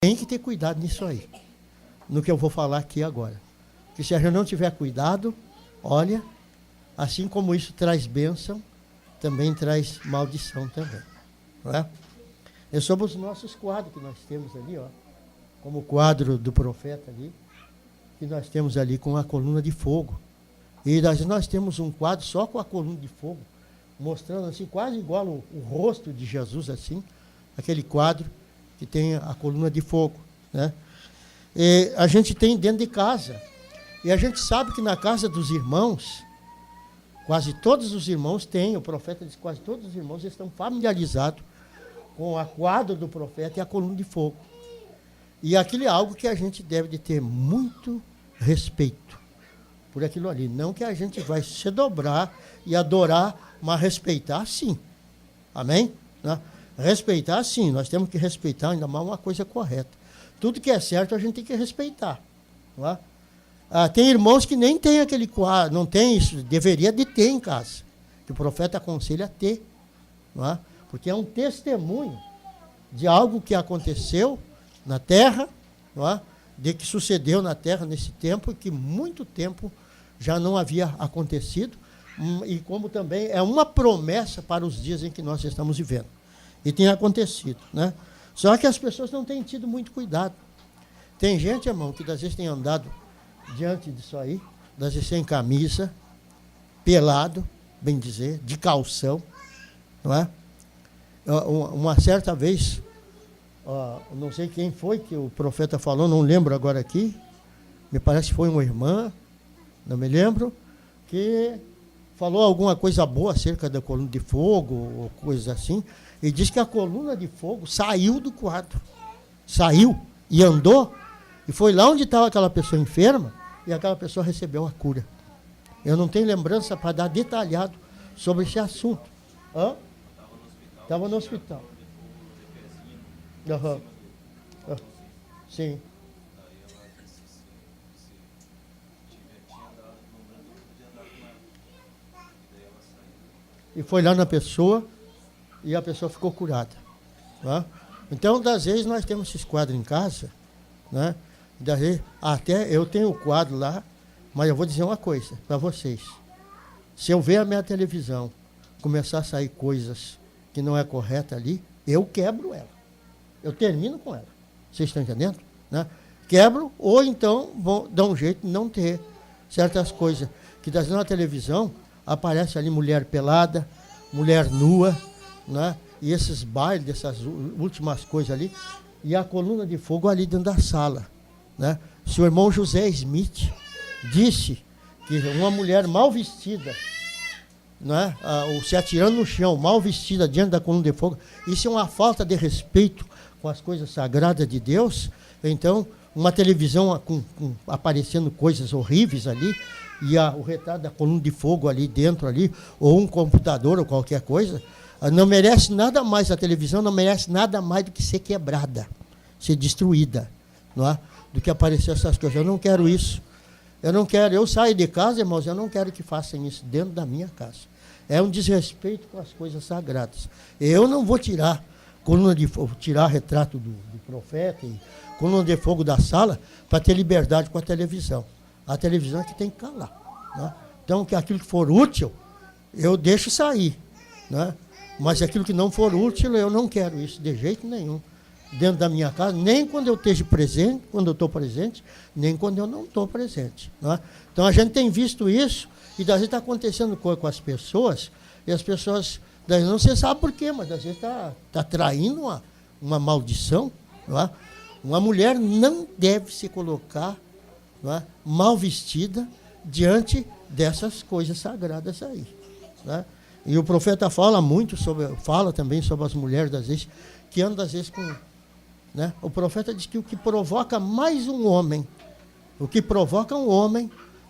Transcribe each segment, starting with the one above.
tem que ter cuidado nisso aí, no que eu vou falar aqui agora. Porque se a gente não tiver cuidado, olha, assim como isso traz bênção, também traz maldição também. Não é? É sobre os nossos quadros que nós temos ali, ó, como o quadro do profeta ali, que nós temos ali com a coluna de fogo. E nós temos um quadro só com a coluna de fogo, mostrando assim, quase igual o rosto de Jesus, assim, aquele quadro que tem a coluna de fogo, né? E a gente tem dentro de casa. E a gente sabe que na casa dos irmãos, quase todos os irmãos têm, o profeta diz que quase todos os irmãos estão familiarizados com a quadro do profeta e a coluna de fogo. E aquilo é algo que a gente deve de ter muito respeito por aquilo ali. Não que a gente vai se dobrar e adorar, mas respeitar sim. Amém? Né? Respeitar sim, nós temos que respeitar ainda mais uma coisa correta. Tudo que é certo a gente tem que respeitar. Não é? Tem irmãos que nem tem aquele quadro, não tem isso, deveria de ter em casa, que o profeta aconselha a ter, não é? Porque é um testemunho de algo que aconteceu na terra, não é? De que sucedeu na terra nesse tempo, que muito tempo já não havia acontecido, e como também é uma promessa para os dias em que nós estamos vivendo. E tem acontecido, né? Só que as pessoas não têm tido muito cuidado. Tem gente, irmão, que às vezes tem andado diante disso aí, às vezes sem camisa, pelado, bem dizer, de calção, não é? Uma certa vez, não sei quem foi que o profeta falou, não lembro agora aqui, me parece que foi uma irmã, não me lembro, que falou alguma coisa boa acerca da coluna de fogo, ou coisa assim, e disse que a coluna de fogo saiu do quadro, saiu e andou, e foi lá onde estava aquela pessoa enferma, e aquela pessoa recebeu a cura. Eu não tenho lembrança para dar detalhado sobre esse assunto. Estava no hospital. Uhum. Sim. E foi lá na pessoa, e a pessoa ficou curada. Tá? Então, das vezes, nós temos esses quadros em casa, né? Daí, até eu tenho o quadro lá, mas eu vou dizer uma coisa para vocês. Se eu ver a minha televisão começar a sair coisas que não é correta ali, eu quebro ela. Eu termino com ela. Vocês estão entendendo? Né? Quebro, ou então vou dar um jeito de não ter certas coisas. Que das vezes na televisão aparece ali mulher pelada, mulher nua, né? E esses bailes, essas últimas coisas ali, e a coluna de fogo ali dentro da sala. Né? Se o irmão José Smith disse que uma mulher mal vestida, né, ou se atirando no chão, mal vestida diante da coluna de fogo, isso é uma falta de respeito com as coisas sagradas de Deus. Então, uma televisão aparecendo coisas horríveis ali, e o retrato da coluna de fogo ali dentro, ali, ou um computador ou qualquer coisa, não merece nada mais, a televisão não merece nada mais do que ser quebrada, ser destruída, não é? Do que aparecer essas coisas. Eu não quero isso. Eu não quero. Eu saio de casa, irmãos, eu não quero que façam isso dentro da minha casa. É um desrespeito com as coisas sagradas. Eu não vou tirar coluna de fogo, tirar retrato do profeta e coluna de fogo da sala para ter liberdade com a televisão. A televisão é que tem que calar. Né? Então, que aquilo que for útil, eu deixo sair. Né? Mas aquilo que não for útil, eu não quero isso de jeito nenhum dentro da minha casa, nem quando eu esteja presente, quando eu estou presente, nem quando eu não estou presente. Né? Então, a gente tem visto isso, e às vezes está acontecendo coisa com as pessoas, e as pessoas, não se sabe por quê, mas às vezes está traindo uma maldição. Não é? Uma mulher não deve se colocar, não é, mal vestida diante dessas coisas sagradas aí. Né? E o profeta fala também sobre as mulheres, às vezes, que andam, às vezes, com... Né? O profeta diz que o que provoca mais um homem,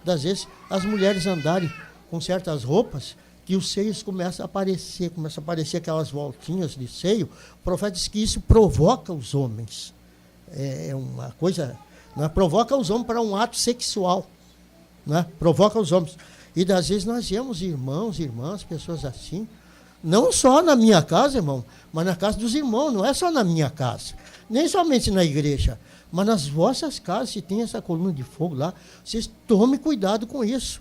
às vezes, as mulheres andarem com certas roupas, que os seios começam a aparecer aquelas voltinhas de seio. O profeta diz que isso provoca os homens. É uma coisa... Né? Provoca os homens para um ato sexual. Né? Provoca os homens. E, às vezes, nós vemos irmãos, irmãs, pessoas assim, Não só na minha casa, irmão, mas na casa dos irmãos, não é só na minha casa. Nem somente na igreja, mas nas vossas casas, se tem essa coluna de fogo lá, vocês tomem cuidado com isso.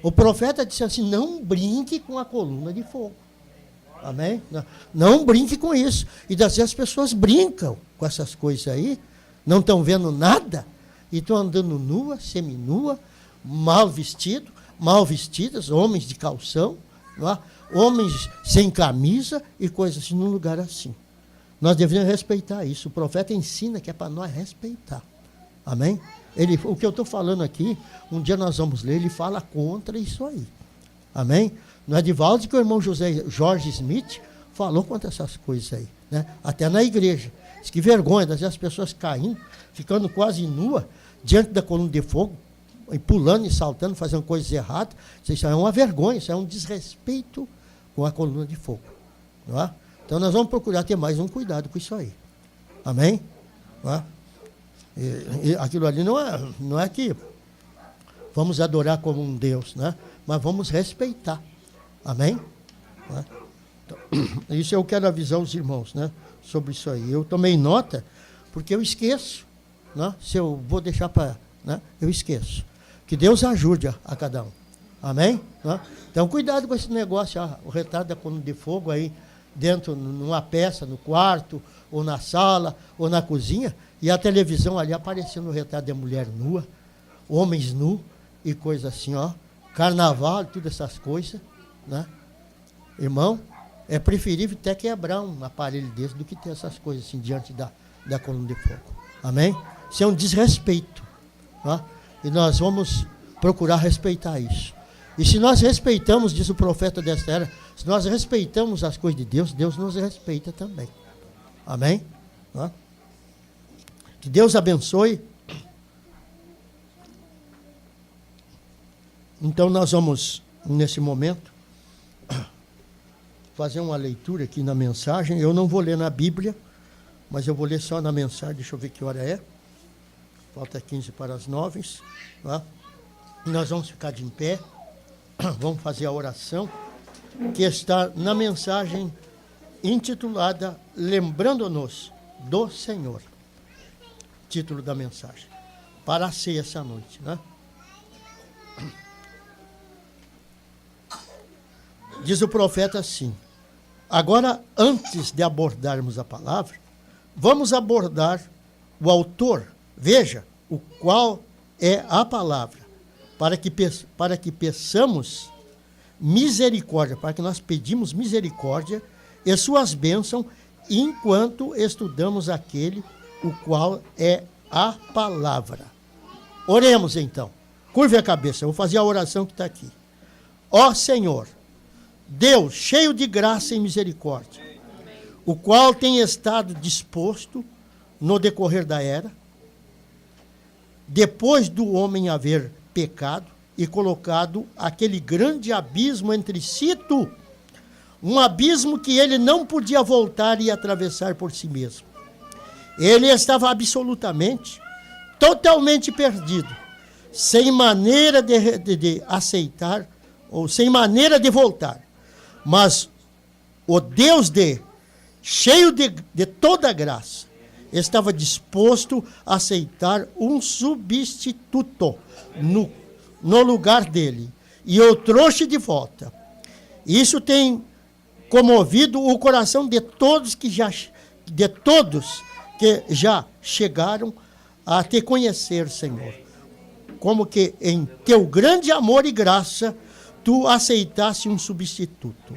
O profeta disse assim, não brinque com a coluna de fogo. Amém? Não brinque com isso. E das vezes as pessoas brincam com essas coisas aí, não estão vendo nada, e estão andando nua, seminua, mal vestidas, homens de calção, não é? Homens sem camisa e coisas assim, num lugar assim. Nós deveríamos respeitar isso. O profeta ensina que é para nós respeitar. Amém? O que eu estou falando aqui, um dia nós vamos ler, ele fala contra isso aí. Amém? No Edivaldo, que o irmão Jorge Smith falou contra essas coisas aí. Né? Até na igreja. Diz que vergonha, das vezes as pessoas caindo, ficando quase nua, diante da coluna de fogo, e pulando e saltando, fazendo coisas erradas. Isso é uma vergonha, isso é um desrespeito com a coluna de fogo. Não é? Então nós vamos procurar ter mais um cuidado com isso aí. Amém? Não é? E aquilo ali não é que vamos adorar como um Deus, né? Mas vamos respeitar. Amém? Não é? Então, isso eu quero avisar os irmãos, né? Sobre isso aí. Eu tomei nota porque eu esqueço. Né? Se eu vou deixar para... Né? Eu esqueço. Que Deus ajude a cada um. Amém? Né? Então cuidado com esse negócio, o retrato da coluna de fogo aí, dentro, numa peça, no quarto, ou na sala, ou na cozinha, e a televisão ali aparecendo o retrato da mulher nua, homens nus e coisa assim, ó, carnaval, todas essas coisas, né? Irmão, é preferível até quebrar um aparelho desse do que ter essas coisas assim diante da coluna de fogo. Amém? Isso é um desrespeito, tá? E nós vamos procurar respeitar isso. E se nós respeitamos, diz o profeta desta era, se nós respeitamos as coisas de Deus, Deus nos respeita também. Amém? Tá? Que Deus abençoe. Então nós vamos, nesse momento, fazer uma leitura aqui na mensagem. Eu não vou ler na Bíblia, mas eu vou ler só na mensagem. Deixa eu ver que hora é. Falta 15 para as 9. Tá? Nós vamos ficar de em pé. Vamos fazer a oração que está na mensagem intitulada Lembrando-nos do Senhor. Título da mensagem. Para a ceia essa noite, né? Diz o profeta assim: agora, antes de abordarmos a palavra, vamos abordar o autor, veja, o qual é a palavra, para que peçamos misericórdia, para que nós pedimos misericórdia e suas bênçãos enquanto estudamos aquele, o qual é a palavra. Oremos então. Curve a cabeça, eu vou fazer a oração que está aqui. Ó Senhor, Deus, cheio de graça e misericórdia, o qual tem estado disposto no decorrer da era, depois do homem haver pecado e colocado aquele grande abismo entre si e tu, um abismo que ele não podia voltar e atravessar por si mesmo. Ele estava absolutamente, totalmente perdido, sem maneira de aceitar, ou sem maneira de voltar. Mas o Deus cheio de toda graça, estava disposto a aceitar um substituto no lugar dele, e o trouxe de volta. Isso tem comovido o coração de todos que já chegaram a te conhecer, Senhor. Como que em teu grande amor e graça, tu aceitasse um substituto.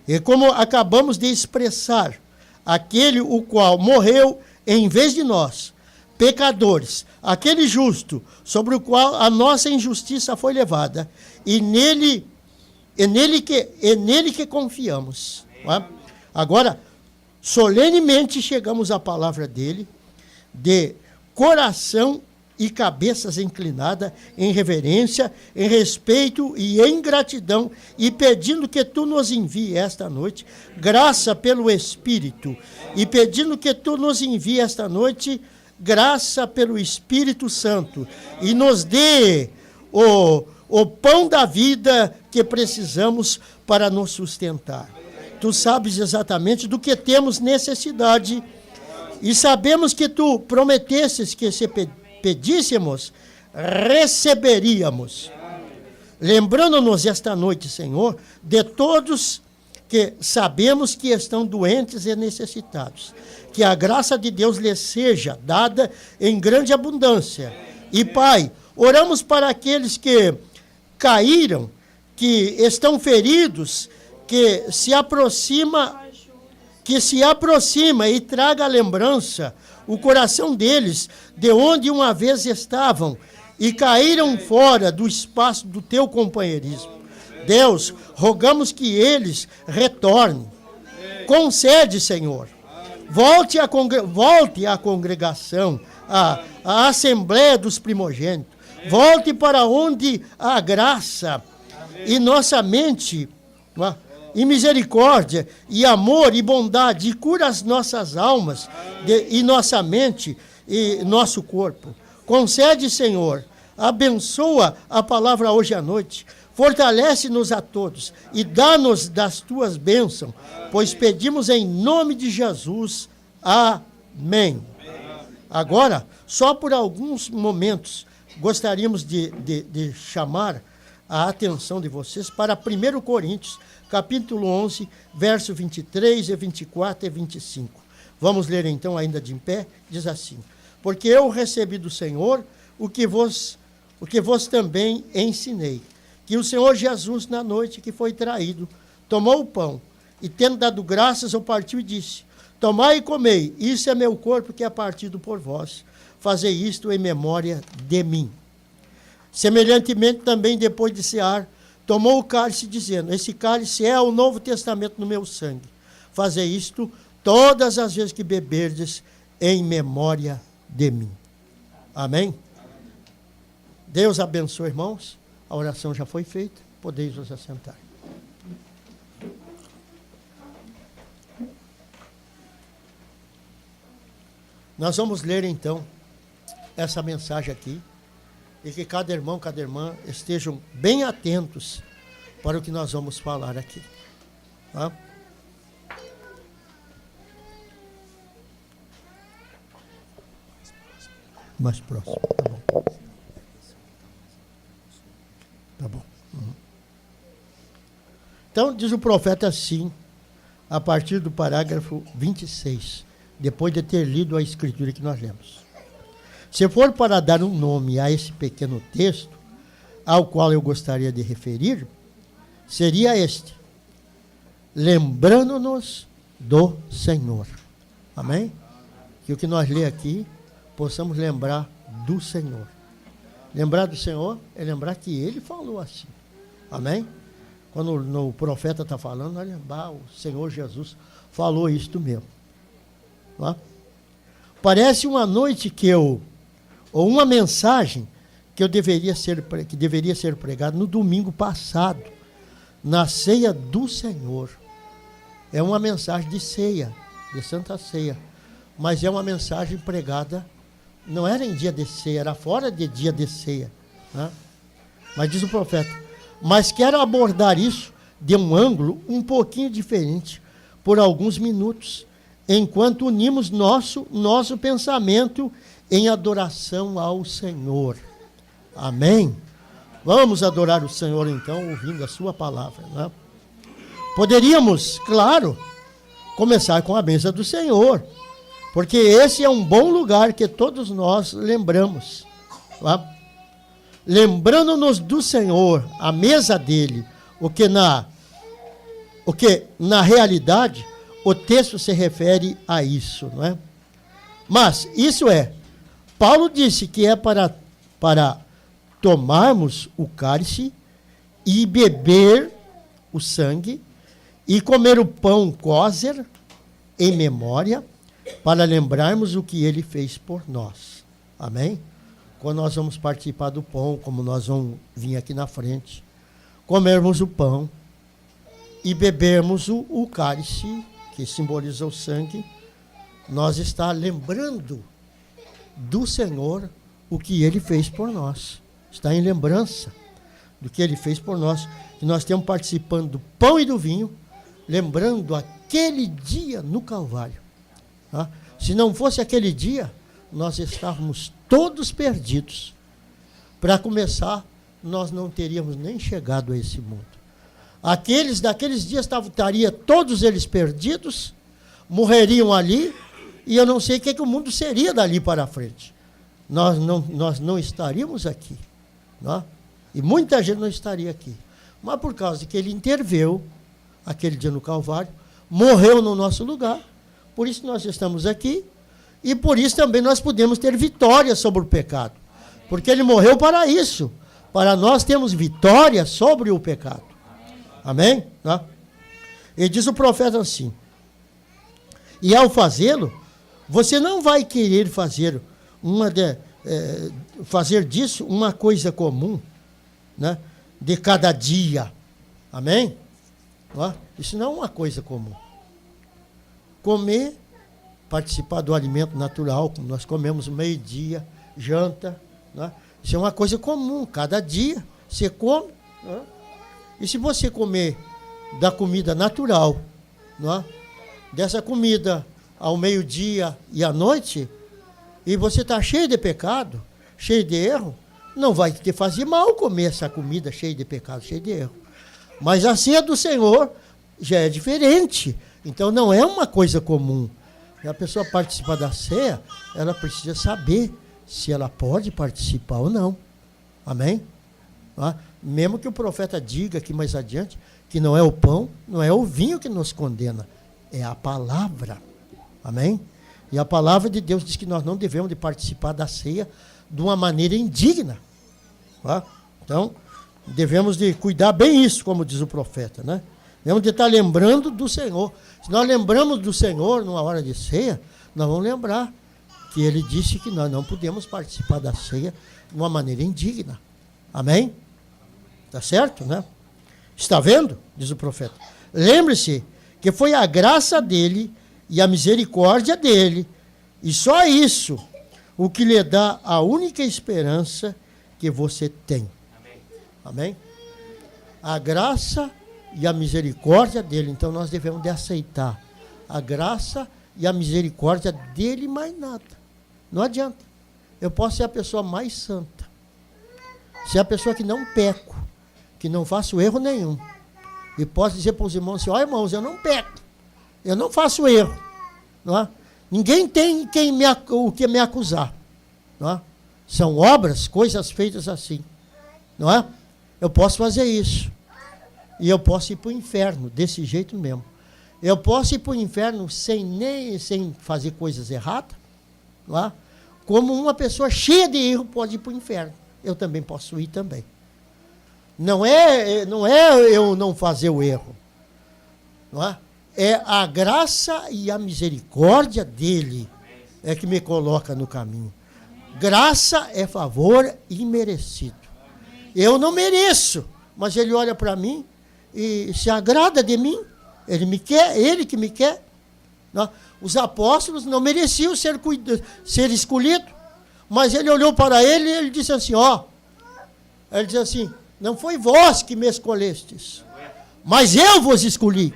E como acabamos de expressar, aquele o qual morreu em vez de nós, pecadores, aquele justo, sobre o qual a nossa injustiça foi levada, e nele que confiamos. Não é? Agora, solenemente chegamos à palavra dele, de coração e cabeças inclinadas em reverência, em respeito e em gratidão, e pedindo que tu nos envie esta noite graça pelo Espírito, e pedindo que tu nos envie esta noite graça pelo Espírito Santo, e nos dê o pão da vida que precisamos para nos sustentar. Tu sabes exatamente do que temos necessidade e sabemos que tu prometesses que se pedíssemos, receberíamos. Lembrando-nos esta noite, Senhor, de todos que sabemos que estão doentes e necessitados. Que a graça de Deus lhes seja dada em grande abundância. E, Pai, oramos para aqueles que caíram, que estão feridos, que se aproxima e traga a lembrança, o coração deles, de onde uma vez estavam, e caíram fora do espaço do teu companheirismo. Deus, rogamos que eles retornem. Concede, Senhor. Volte à congregação, à Assembleia dos Primogênitos. Volte para onde há graça e nossa mente, e misericórdia, e amor, e bondade, e cura as nossas almas, e nossa mente, e nosso corpo. Concede, Senhor, abençoa a palavra hoje à noite, fortalece-nos a todos, e dá-nos das tuas bênçãos, pois pedimos em nome de Jesus. Amém. Agora, só por alguns momentos, gostaríamos de chamar a atenção de vocês para 1 Coríntios, capítulo 11, verso 23, e 24 e 25. Vamos ler então, ainda de em pé, diz assim: porque eu recebi do Senhor o que vos também ensinei, que o Senhor Jesus, na noite que foi traído, tomou o pão, e tendo dado graças, o partiu e disse: tomai e comei, isso é meu corpo que é partido por vós, fazei isto em memória de mim. Semelhantemente também, depois de cear, tomou o cálice, dizendo: esse cálice é o Novo Testamento no meu sangue. Fazei isto todas as vezes que beberdes, em memória de mim. Amém? Deus abençoe, irmãos. A oração já foi feita. Podeis vos assentar. Nós vamos ler, então, essa mensagem aqui. E que cada irmão, cada irmã estejam bem atentos para o que nós vamos falar aqui. Tá? Mais próximo, tá bom. Tá bom. Uhum. Então, diz o profeta assim, a partir do parágrafo 26, depois de ter lido a escritura que nós lemos. Se for para dar um nome a esse pequeno texto, ao qual eu gostaria de referir, seria este: lembrando-nos do Senhor. Amém? Que o que nós lê aqui, possamos lembrar do Senhor. Lembrar do Senhor é lembrar que Ele falou assim. Amém? Quando o profeta está falando, nós lembrar, o Senhor Jesus falou isto mesmo. Tá? Parece uma noite ou uma mensagem que deveria ser pregada no domingo passado, na ceia do Senhor. É uma mensagem de ceia, de Santa Ceia, mas é uma mensagem pregada, não era em dia de ceia, era fora de dia de ceia. Né? Mas diz o profeta, mas quero abordar isso de um ângulo um pouquinho diferente, por alguns minutos, enquanto unimos nosso pensamento em adoração ao Senhor. Amém? Vamos adorar o Senhor, então, ouvindo a sua palavra. Né? Poderíamos, claro, começar com a bênção do Senhor, porque esse é um bom lugar que todos nós lembramos. Tá? Lembrando-nos do Senhor, a mesa dele, o que na realidade o texto se refere a isso, não é? Mas isso Paulo disse que é para tomarmos o cálice e beber o sangue e comer o pão kosher em memória, para lembrarmos o que ele fez por nós. Amém? Quando nós vamos participar do pão, como nós vamos vir aqui na frente, comermos o pão e bebermos o cálice, que simboliza o sangue, nós está lembrando do Senhor o que ele fez por nós. Está em lembrança do que ele fez por nós, que nós estamos participando do pão e do vinho, lembrando aquele dia no Calvário. Tá? Se não fosse aquele dia, nós estávamos todos perdidos. Para começar, nós não teríamos nem chegado a esse mundo. Aqueles daqueles dias estariam todos eles perdidos, morreriam ali, e eu não sei o que o mundo seria dali para frente. Nós não estaríamos aqui. Não? E muita gente não estaria aqui. Mas por causa de que ele interveio, aquele dia no Calvário, morreu no nosso lugar, por isso nós estamos aqui, e por isso também nós podemos ter vitória sobre o pecado. Porque ele morreu para isso, para nós termos vitória sobre o pecado. Amém? Tá? E diz o profeta assim, e ao fazê-lo, você não vai querer fazer fazer disso uma coisa comum, né, de cada dia. Amém? Ó, isso não é uma coisa comum. Comer, participar do alimento natural, como nós comemos meio-dia, janta, né? Isso é uma coisa comum, cada dia você come. Né? E se você comer da comida natural, né? Dessa comida ao meio-dia e à noite, e você está cheio de pecado, cheio de erro, não vai te fazer mal comer essa comida cheia de pecado, cheia de erro. Mas a ceia do Senhor já é diferente. Então não é uma coisa comum. E a pessoa participar da ceia, ela precisa saber se ela pode participar ou não. Amém? Ah, mesmo que o profeta diga aqui mais adiante que não é o pão, não é o vinho que nos condena, é a palavra. Amém? E a palavra de Deus diz que nós não devemos de participar da ceia de uma maneira indigna. Tá? Então, devemos de cuidar bem isso, como diz o profeta, né? Devemos de estar lembrando do Senhor. Se nós lembramos do Senhor numa hora de ceia, nós vamos lembrar que ele disse que nós não podemos participar da ceia de uma maneira indigna. Amém? Tá certo, né? Está vendo? Diz o profeta. Lembre-se que foi a graça dele e a misericórdia dele, e só isso, o que lhe dá a única esperança que você tem. Amém? A graça e a misericórdia dele. Então nós devemos de aceitar a graça e a misericórdia dele, mais nada. Não adianta. Eu posso ser a pessoa mais santa, ser a pessoa que não peco, que não faço erro nenhum, e posso dizer para os irmãos assim, ó irmãos, eu não peco, eu não faço erro, não é? Ninguém tem o que me acusar, não é? São obras, coisas feitas assim, não é? Eu posso fazer isso, e eu posso ir para o inferno desse jeito mesmo. Eu posso ir para o inferno sem fazer coisas erradas, não é? Como uma pessoa cheia de erro pode ir para o inferno. Eu também posso ir também. Não é eu não fazer o erro, não é? É a graça e a misericórdia dele é que me coloca no caminho. Graça é favor imerecido. Eu não mereço, mas ele olha para mim e se agrada de mim. Ele me quer, ele que me quer. Não? Os apóstolos não mereciam ser escolhidos, mas ele olhou para ele e ele disse assim, ele disse assim, não foi vós que me escolhestes, mas eu vos escolhi.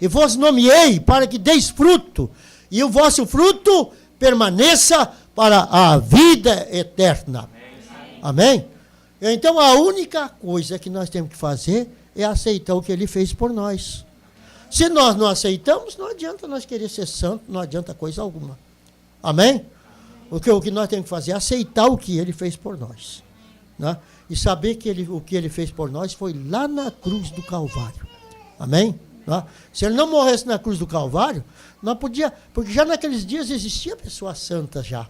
E vos nomeei para que deis fruto, e o vosso fruto permaneça para a vida eterna. Amém? Então a única coisa que nós temos que fazer é aceitar o que ele fez por nós. Se nós não aceitamos, não adianta nós querer ser santo, não adianta coisa alguma. Amém? O que nós temos que fazer é aceitar o que ele fez por nós. Né? E saber que o que ele fez por nós foi lá na cruz do Calvário. Amém? Né? Se ele não morresse na cruz do Calvário, não podia, porque já naqueles dias existia pessoas santas já.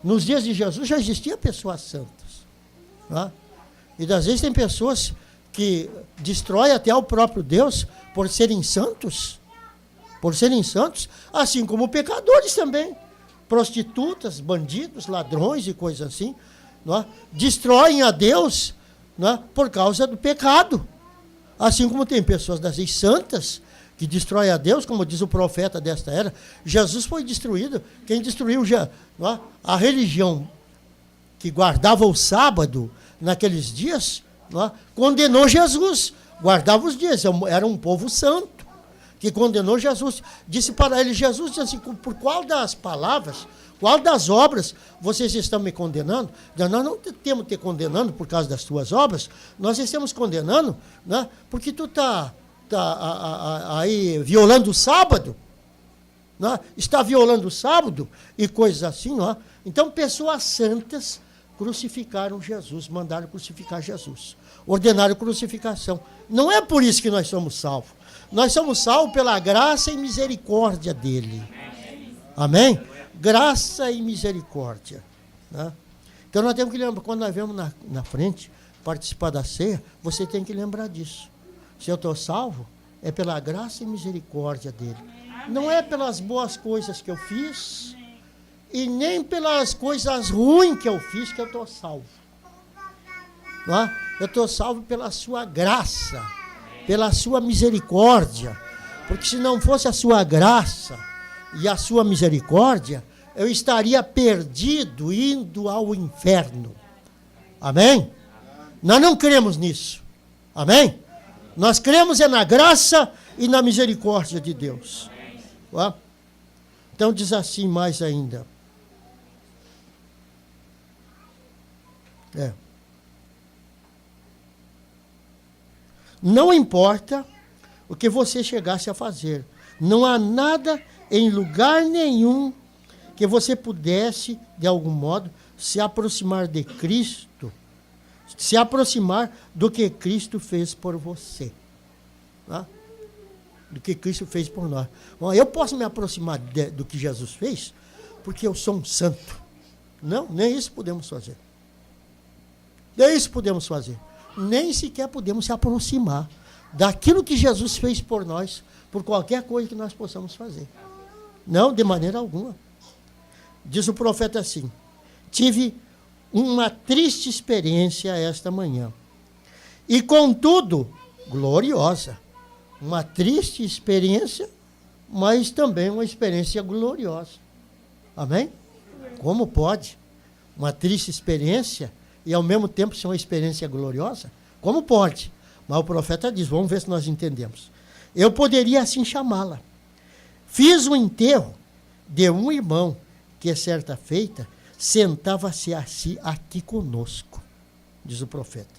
Nos dias de Jesus já existia pessoas santas. Né? E às vezes tem pessoas que destroem até o próprio Deus por serem santos, assim como pecadores também, prostitutas, bandidos, ladrões e coisas assim, não é? Destroem a Deus, não é? Por causa do pecado, assim como tem pessoas das leis santas que destroem a Deus, como diz o profeta desta era. Jesus foi destruído, quem destruiu já, não é? A religião que guardava o sábado naqueles dias, não é? Condenou Jesus. Guardava os dias, era um povo santo, que condenou Jesus. Disse para ele, Jesus disse assim, por qual das palavras, qual das obras vocês estão me condenando? Nós não temos te condenando por causa das tuas obras, nós estamos condenando, né, porque tu está aí violando o sábado, né, está violando o sábado e coisas assim. Né? Então, pessoas santas crucificaram Jesus, mandaram crucificar Jesus, ordenaram crucificação. Não é por isso que nós somos salvos. Nós somos salvos pela graça e misericórdia dele. Amém? Graça e misericórdia. Né? Então nós temos que lembrar, quando nós vemos na frente participar da ceia, você tem que lembrar disso. Se eu estou salvo, é pela graça e misericórdia dele. Não é pelas boas coisas que eu fiz, e nem pelas coisas ruins que eu fiz que eu estou salvo. Não é? Eu estou salvo pela sua graça, pela sua misericórdia. Porque se não fosse a sua graça e a sua misericórdia, eu estaria perdido, indo ao inferno. Amém? Nós não cremos nisso. Amém? Nós cremos na graça e na misericórdia de Deus. Tá? Então diz assim mais ainda. Não importa o que você chegasse a fazer, não há nada em lugar nenhum que você pudesse, de algum modo, se aproximar de Cristo, se aproximar do que Cristo fez por você. Tá? Do que Cristo fez por nós. Bom, eu posso me aproximar do que Jesus fez, porque eu sou um santo. Não, nem isso podemos fazer. Nem isso podemos fazer. Nem sequer podemos se aproximar daquilo que Jesus fez por nós, por qualquer coisa que nós possamos fazer. Não, de maneira alguma. Diz o profeta assim: tive uma triste experiência esta manhã, e contudo, gloriosa. Uma triste experiência, mas também uma experiência gloriosa. Amém? Como pode uma triste experiência e ao mesmo tempo ser uma experiência gloriosa? Como pode? Mas o profeta diz, vamos ver se nós entendemos. Eu poderia assim chamá-la. Fiz o enterro de um irmão que, certa feita, sentava-se assim aqui conosco, diz o profeta.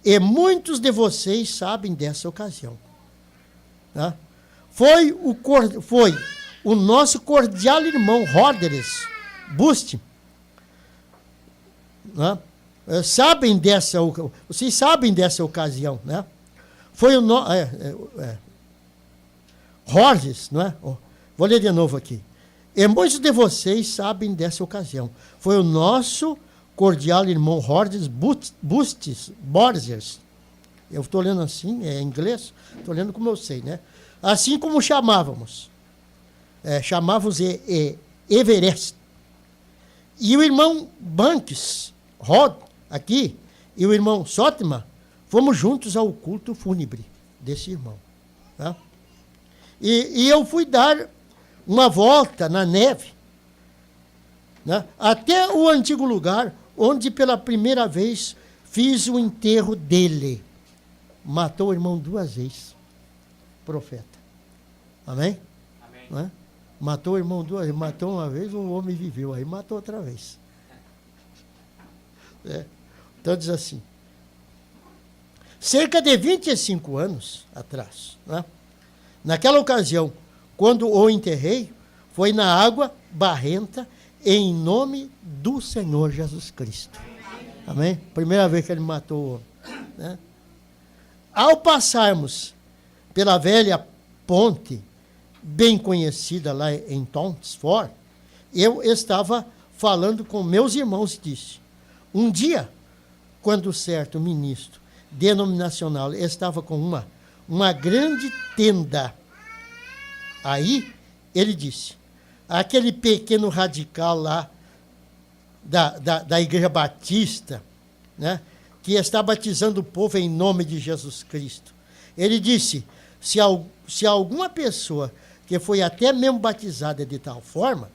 E muitos de vocês sabem dessa ocasião. Tá? Foi o nosso cordial irmão Rodgers Busti. Né? Vocês sabem dessa ocasião, né? Foi o Rodgers, não é? Vou ler de novo aqui. E muitos de vocês sabem dessa ocasião. Foi o nosso cordial irmão Rodgers Borgers. Eu estou lendo assim, é em inglês, estou lendo como eu sei, né? Assim como chamávamos. Chamávamos Everest. E o irmão Banks, Rod, aqui, e o irmão Sotma, fomos juntos ao culto fúnebre desse irmão. Tá? E eu fui dar uma volta na neve, né, até o antigo lugar onde pela primeira vez fiz o enterro dele. Matou o irmão 2 vezes, profeta. Amém? Amém. Né? Matou o irmão 2 vezes, matou uma vez, o homem viveu, aí matou outra vez. Então diz assim, cerca de 25 anos atrás, né, naquela ocasião, quando o enterrei, foi na água barrenta, em nome do Senhor Jesus Cristo. Amém? Primeira vez que ele matou o homem. Né? Ao passarmos pela velha ponte, bem conhecida lá em Tonsford, eu estava falando com meus irmãos e disse, um dia, quando certo ministro denominacional estava com uma grande tenda, aí ele disse, aquele pequeno radical lá da Igreja Batista, né, que está batizando o povo em nome de Jesus Cristo. Ele disse, se alguma pessoa que foi até mesmo batizada de tal forma,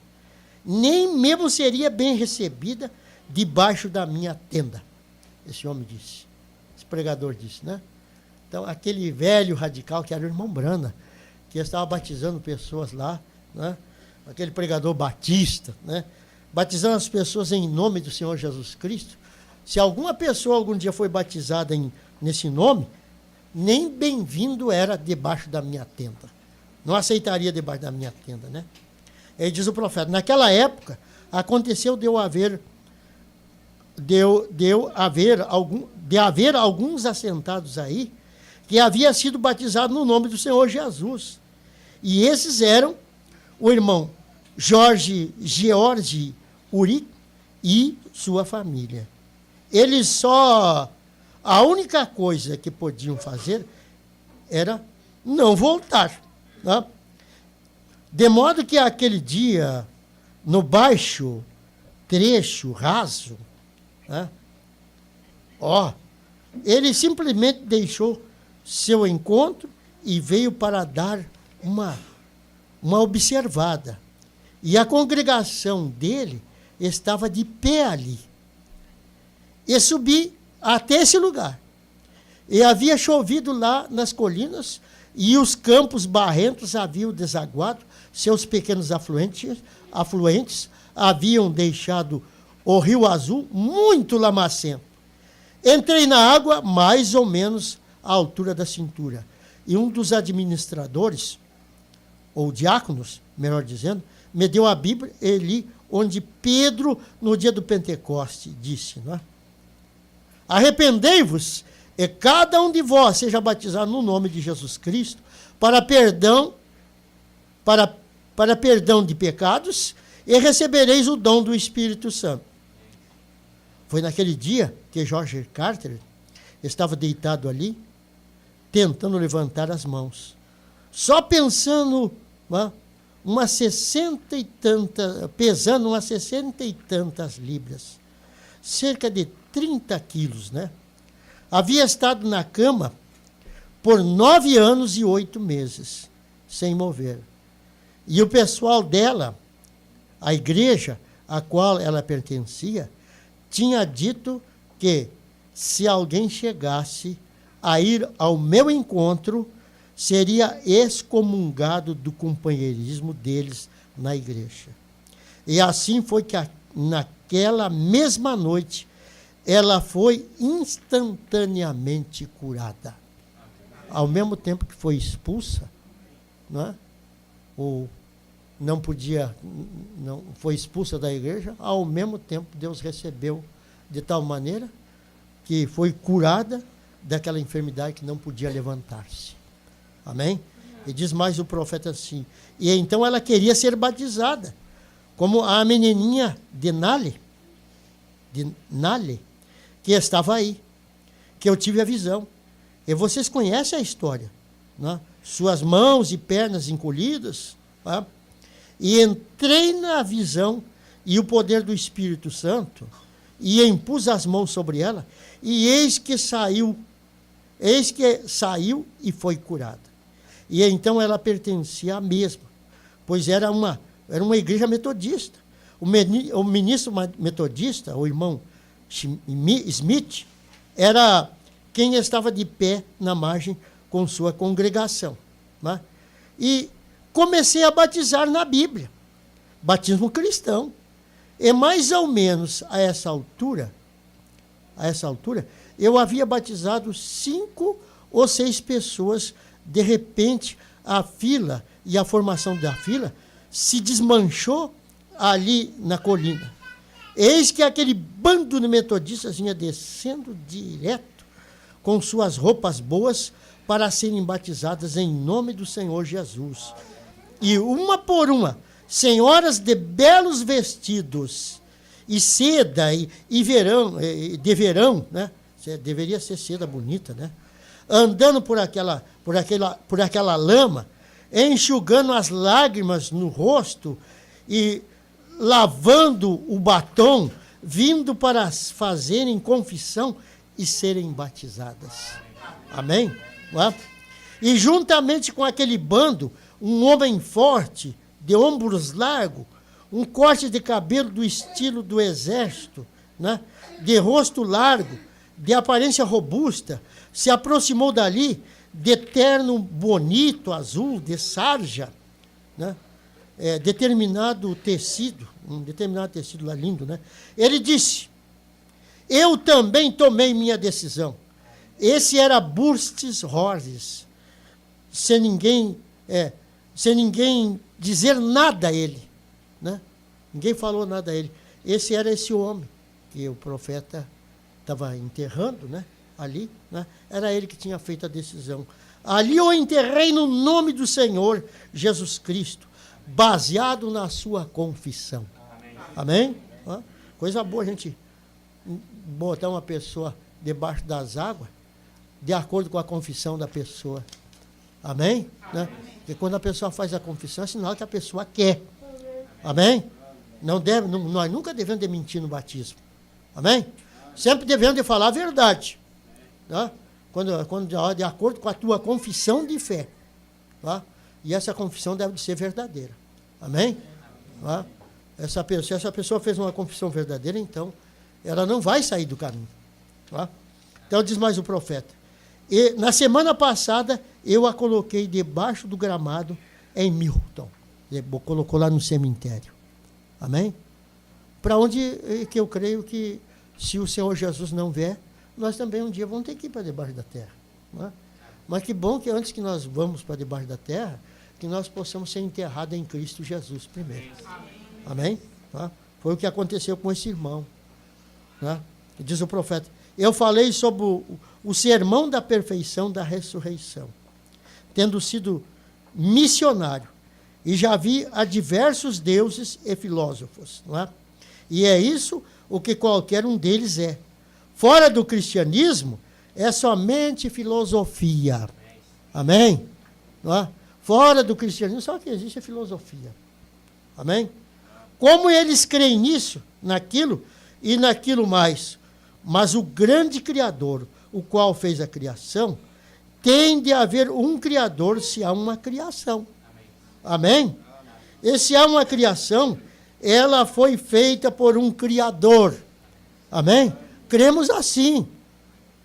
nem mesmo seria bem recebida debaixo da minha tenda. Esse homem disse, esse pregador disse, né? Então, aquele velho radical, que era o irmão Brana, que estava batizando pessoas lá, né? Aquele pregador batista, né? Batizando as pessoas em nome do Senhor Jesus Cristo. Se alguma pessoa algum dia foi batizada nesse nome, nem bem-vindo era debaixo da minha tenda. Não aceitaria debaixo da minha tenda, né? Aí diz o profeta, naquela época, aconteceu de haver alguns assentados aí que havia sido batizado no nome do Senhor Jesus. E esses eram o irmão George Uri e sua família. Eles a única coisa que podiam fazer era não voltar. Né? De modo que aquele dia, no baixo trecho raso, né? Ele simplesmente deixou seu encontro e veio para dar uma observada. E a congregação dele estava de pé ali. E subi até esse lugar. E havia chovido lá nas colinas, e os campos barrentos haviam desaguado, seus pequenos afluentes haviam deixado o Rio Azul muito lamacento. Entrei na água mais ou menos à altura da cintura. E um dos administradores, ou diáconos, melhor dizendo, me deu a Bíblia e li onde Pedro, no dia do Pentecoste, disse, não é? Arrependei-vos e cada um de vós seja batizado no nome de Jesus Cristo para perdão de pecados e recebereis o dom do Espírito Santo. Foi naquele dia que George Carter estava deitado ali, tentando levantar as mãos, só pensando, pesando umas 60 e tantas libras, cerca de 30 quilos, né? Havia estado na cama por 9 anos e 8 meses, sem mover. E o pessoal dela, a igreja a qual ela pertencia, tinha dito que se alguém chegasse a ir ao meu encontro, seria excomungado do companheirismo deles na igreja. E assim foi que naquela mesma noite ela foi instantaneamente curada. Ao mesmo tempo que foi expulsa, não é? Ou não foi expulsa da igreja, ao mesmo tempo Deus recebeu de tal maneira que foi curada daquela enfermidade que não podia levantar-se. Amém? E diz mais o profeta assim, e então ela queria ser batizada, como a menininha de Nale, que estava aí, que eu tive a visão. E vocês conhecem a história, né? Suas mãos e pernas encolhidas, tá? E entrei na visão e o poder do Espírito Santo, e impus as mãos sobre ela, e eis que saiu e foi curada. E então ela pertencia à mesma, pois era uma igreja metodista. O ministro metodista, o irmão Smith, era quem estava de pé na margem com sua congregação. Né? E comecei a batizar na Bíblia, batismo cristão. E mais ou menos a essa altura, eu havia batizado 5 ou 6 pessoas. De repente, a fila e a formação da fila se desmanchou ali na colina. Eis que aquele bando de metodistas vinha descendo direto com suas roupas boas para serem batizadas em nome do Senhor Jesus. E uma por uma, senhoras de belos vestidos e seda de verão, né? Deveria ser seda bonita, né? Andando por aquela lama, enxugando as lágrimas no rosto e lavando o batom, vindo para fazerem confissão e serem batizadas. Amém? E juntamente com aquele bando, um homem forte, de ombros largos, um corte de cabelo do estilo do exército, né? De rosto largo, de aparência robusta, se aproximou dali, de terno bonito, azul, de sarja, né? Determinado tecido, um determinado tecido lá lindo, né? Ele disse, eu também tomei minha decisão. Esse era Burstes Rores, sem ninguém dizer nada a ele, né? Ninguém falou nada a ele. Esse era esse homem que o profeta estava enterrando, né? Ali, né? Era ele que tinha feito a decisão. Ali eu enterrei no nome do Senhor Jesus Cristo, baseado na sua confissão. Amém? Amém? Coisa boa a gente botar uma pessoa debaixo das águas, de acordo com a confissão da pessoa. Amém? Né? Porque quando a pessoa faz a confissão, é sinal que a pessoa quer. Amém? Nós nunca devemos de mentir no batismo. Amém? Sempre devemos de falar a verdade. Tá? De acordo com a tua confissão de fé. Tá? E essa confissão deve de ser verdadeira. Amém? Tá? Se essa pessoa fez uma confissão verdadeira, então ela não vai sair do caminho. Tá? Então diz mais o profeta. E, na semana passada, eu a coloquei debaixo do gramado em Milton. Ele colocou lá no cemitério. Amém? Para onde que eu creio que, se o Senhor Jesus não vier, nós também um dia vamos ter que ir para debaixo da terra. Não é? Mas que bom que antes que nós vamos para debaixo da terra, que nós possamos ser enterrados em Cristo Jesus primeiro. Amém? Tá? Foi o que aconteceu com esse irmão. Né? Diz o profeta, eu falei sobre o sermão da perfeição da ressurreição, tendo sido missionário, e já vi a diversos deuses e filósofos. Não é? E é isso o que qualquer um deles é. Fora do cristianismo, é somente filosofia. Amém? Não é? Fora do cristianismo, só que existe a filosofia. Amém? Como eles creem nisso, naquilo e naquilo mais. Mas o grande Criador, o qual fez a criação, tem de haver um Criador se há uma criação. Amém? E se há uma criação, ela foi feita por um Criador. Amém? Cremos assim.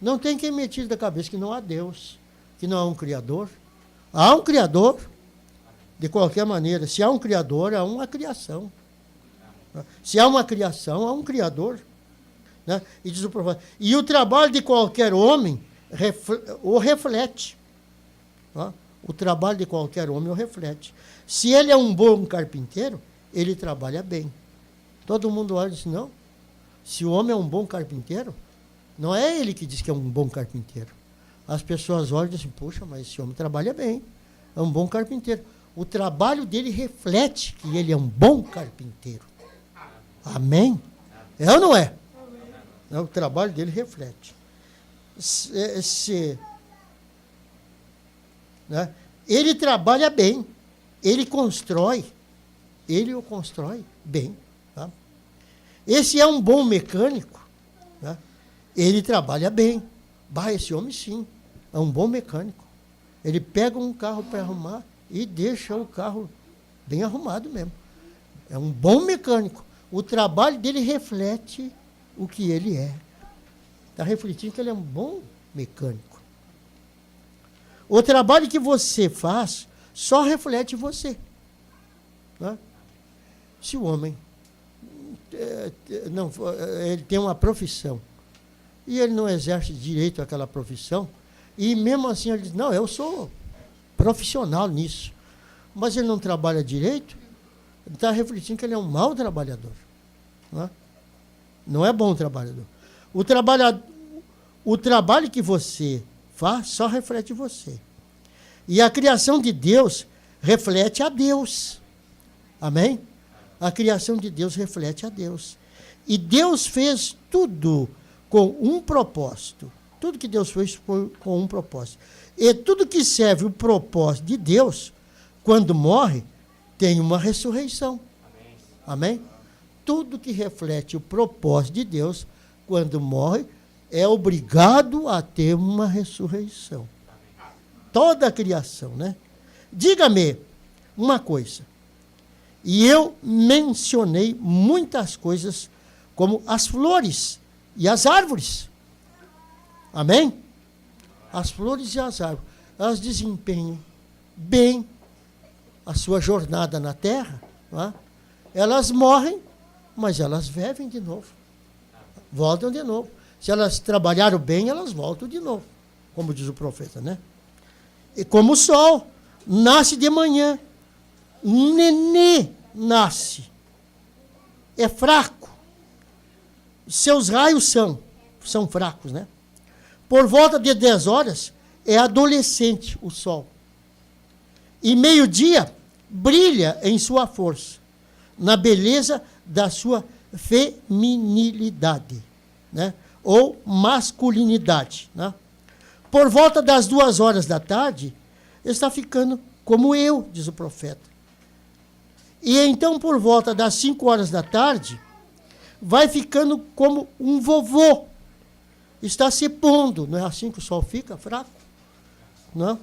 Não tem quem me tire da cabeça que não há Deus, que não há um Criador. Há um Criador, de qualquer maneira. Se há um Criador, há uma criação. Se há uma criação, há um Criador. Né? E diz o profeta, e o trabalho de qualquer homem o reflete. Né? O trabalho de qualquer homem o reflete. Se ele é um bom carpinteiro, ele trabalha bem. Todo mundo olha e diz, não, se o homem é um bom carpinteiro, não é ele que diz que é um bom carpinteiro. As pessoas olham e dizem, puxa, mas esse homem trabalha bem, é um bom carpinteiro. O trabalho dele reflete que ele é um bom carpinteiro. Amém? É ou não é? O trabalho dele reflete. Né? Ele trabalha bem, ele o constrói bem. Tá? Esse é um bom mecânico, né? Ele trabalha bem. Esse homem sim, é um bom mecânico. Ele pega um carro para arrumar e deixa o carro bem arrumado mesmo. É um bom mecânico. O trabalho dele reflete o que ele é. Está refletindo que ele é um bom mecânico. O trabalho que você faz só reflete você. Né? Se o homem ele tem uma profissão e ele não exerce direito àquela profissão, e mesmo assim ele diz, não, eu sou profissional nisso, mas ele não trabalha direito, ele está refletindo que ele é um mau trabalhador. Não é bom trabalhador. O trabalho que você faz só reflete você. E a criação de Deus reflete a Deus. Amém? A criação de Deus reflete a Deus. E Deus fez tudo com um propósito. Tudo que Deus fez foi com um propósito. E tudo que serve o propósito de Deus, quando morre, tem uma ressurreição. Amém? Tudo que reflete o propósito de Deus, quando morre, é obrigado a ter uma ressurreição. Toda a criação, né? Diga-me uma coisa. E eu mencionei muitas coisas, como as flores e as árvores. Amém? As flores e as árvores, elas desempenham bem a sua jornada na terra, não é? Elas morrem, mas elas vivem de novo. Voltam de novo. Se elas trabalharam bem, elas voltam de novo, como diz o profeta, né? E como o sol nasce de manhã, nenê nasce, é fraco, seus raios são fracos, né? Por volta de 10 horas, é adolescente o sol. E meio-dia, brilha em sua força, na beleza da sua feminilidade, né? Ou masculinidade, né? Por volta das 2 horas da tarde, está ficando como eu, diz o profeta. E então, por volta das 5 horas da tarde, vai ficando como um vovô. Está se pondo, não é assim que o sol fica fraco? Não?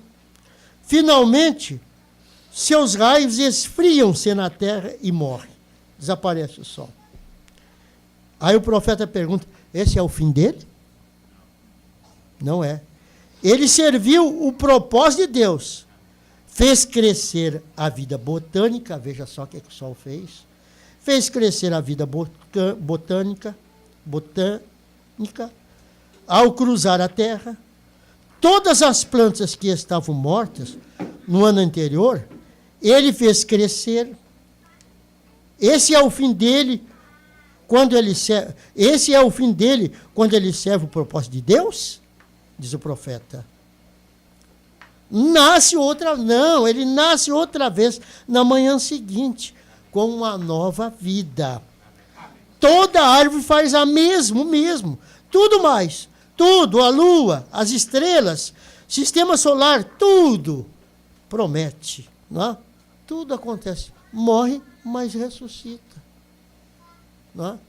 Finalmente, seus raios esfriam-se na terra e morrem. Desaparece o sol. Aí o profeta pergunta, esse é o fim dele? Não é. Ele serviu o propósito de Deus. Fez crescer a vida botânica, veja só o que o sol fez. Fez crescer a vida botânica, ao cruzar a terra. Todas as plantas que estavam mortas no ano anterior, ele fez crescer. Esse é o fim dele quando ele serve. Esse é o fim dele quando ele serve o propósito de Deus, diz o profeta. Ele nasce outra vez na manhã seguinte, com uma nova vida. Toda árvore faz o mesmo. Tudo mais. Tudo, a lua, as estrelas, sistema solar, tudo promete. Não é? Tudo acontece. Morre, mas ressuscita. Não é?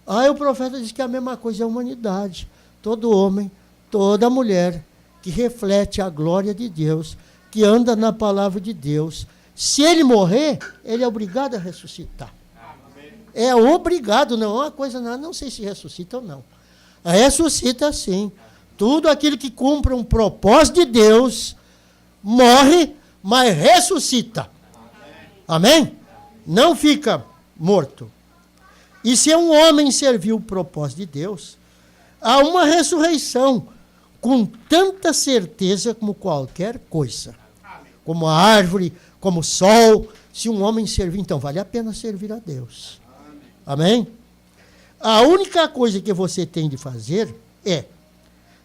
Aí o profeta diz que a mesma coisa é a humanidade. Todo homem, toda mulher que reflete a glória de Deus, que anda na palavra de Deus, se ele morrer, ele é obrigado a ressuscitar. É obrigado, não é uma coisa, não sei se ressuscita ou não. Ressuscita sim. Tudo aquilo que cumpre um propósito de Deus, morre, mas ressuscita. Amém? Não fica morto. E se um homem serviu o propósito de Deus, há uma ressurreição com tanta certeza como qualquer coisa. Como a árvore, como o sol. Se um homem servir, então vale a pena servir a Deus. Amém? A única coisa que você tem de fazer é,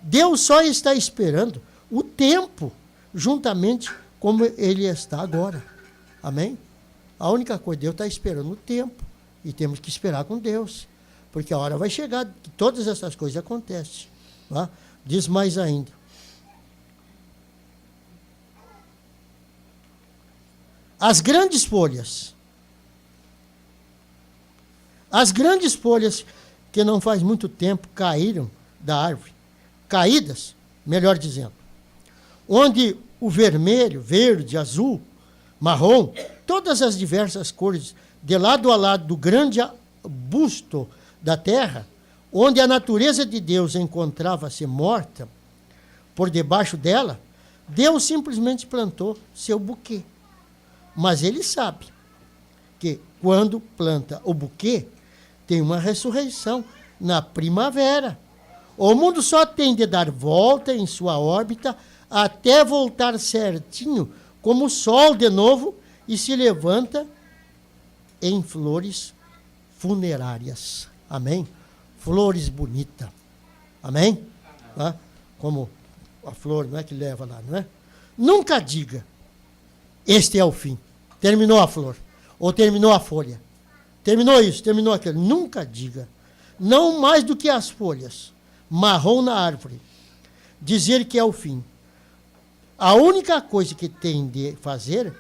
Deus só está esperando o tempo, juntamente como ele está agora. Amém? A única coisa, Deus está esperando o tempo. E temos que esperar com Deus. Porque a hora vai chegar, que todas essas coisas acontecem. Tá? Diz mais ainda. As grandes folhas que não faz muito tempo caíram da árvore, caídas, melhor dizendo, onde o vermelho, verde, azul, marrom, todas as diversas cores, de lado a lado do grande busto da terra, onde a natureza de Deus encontrava-se morta, por debaixo dela, Deus simplesmente plantou seu buquê. Mas ele sabe que quando planta o buquê, tem uma ressurreição na primavera. O mundo só tem de dar volta em sua órbita até voltar certinho, como o sol de novo, e se levanta em flores funerárias. Amém? Flores bonitas. Amém? Ah, como a flor, não é que leva lá, não é? Nunca diga, este é o fim. Terminou a flor. Ou terminou a folha. Terminou isso, terminou aquilo. Nunca diga. Não mais do que as folhas. Marrom na árvore. Dizer que é o fim. A única coisa que tem de fazer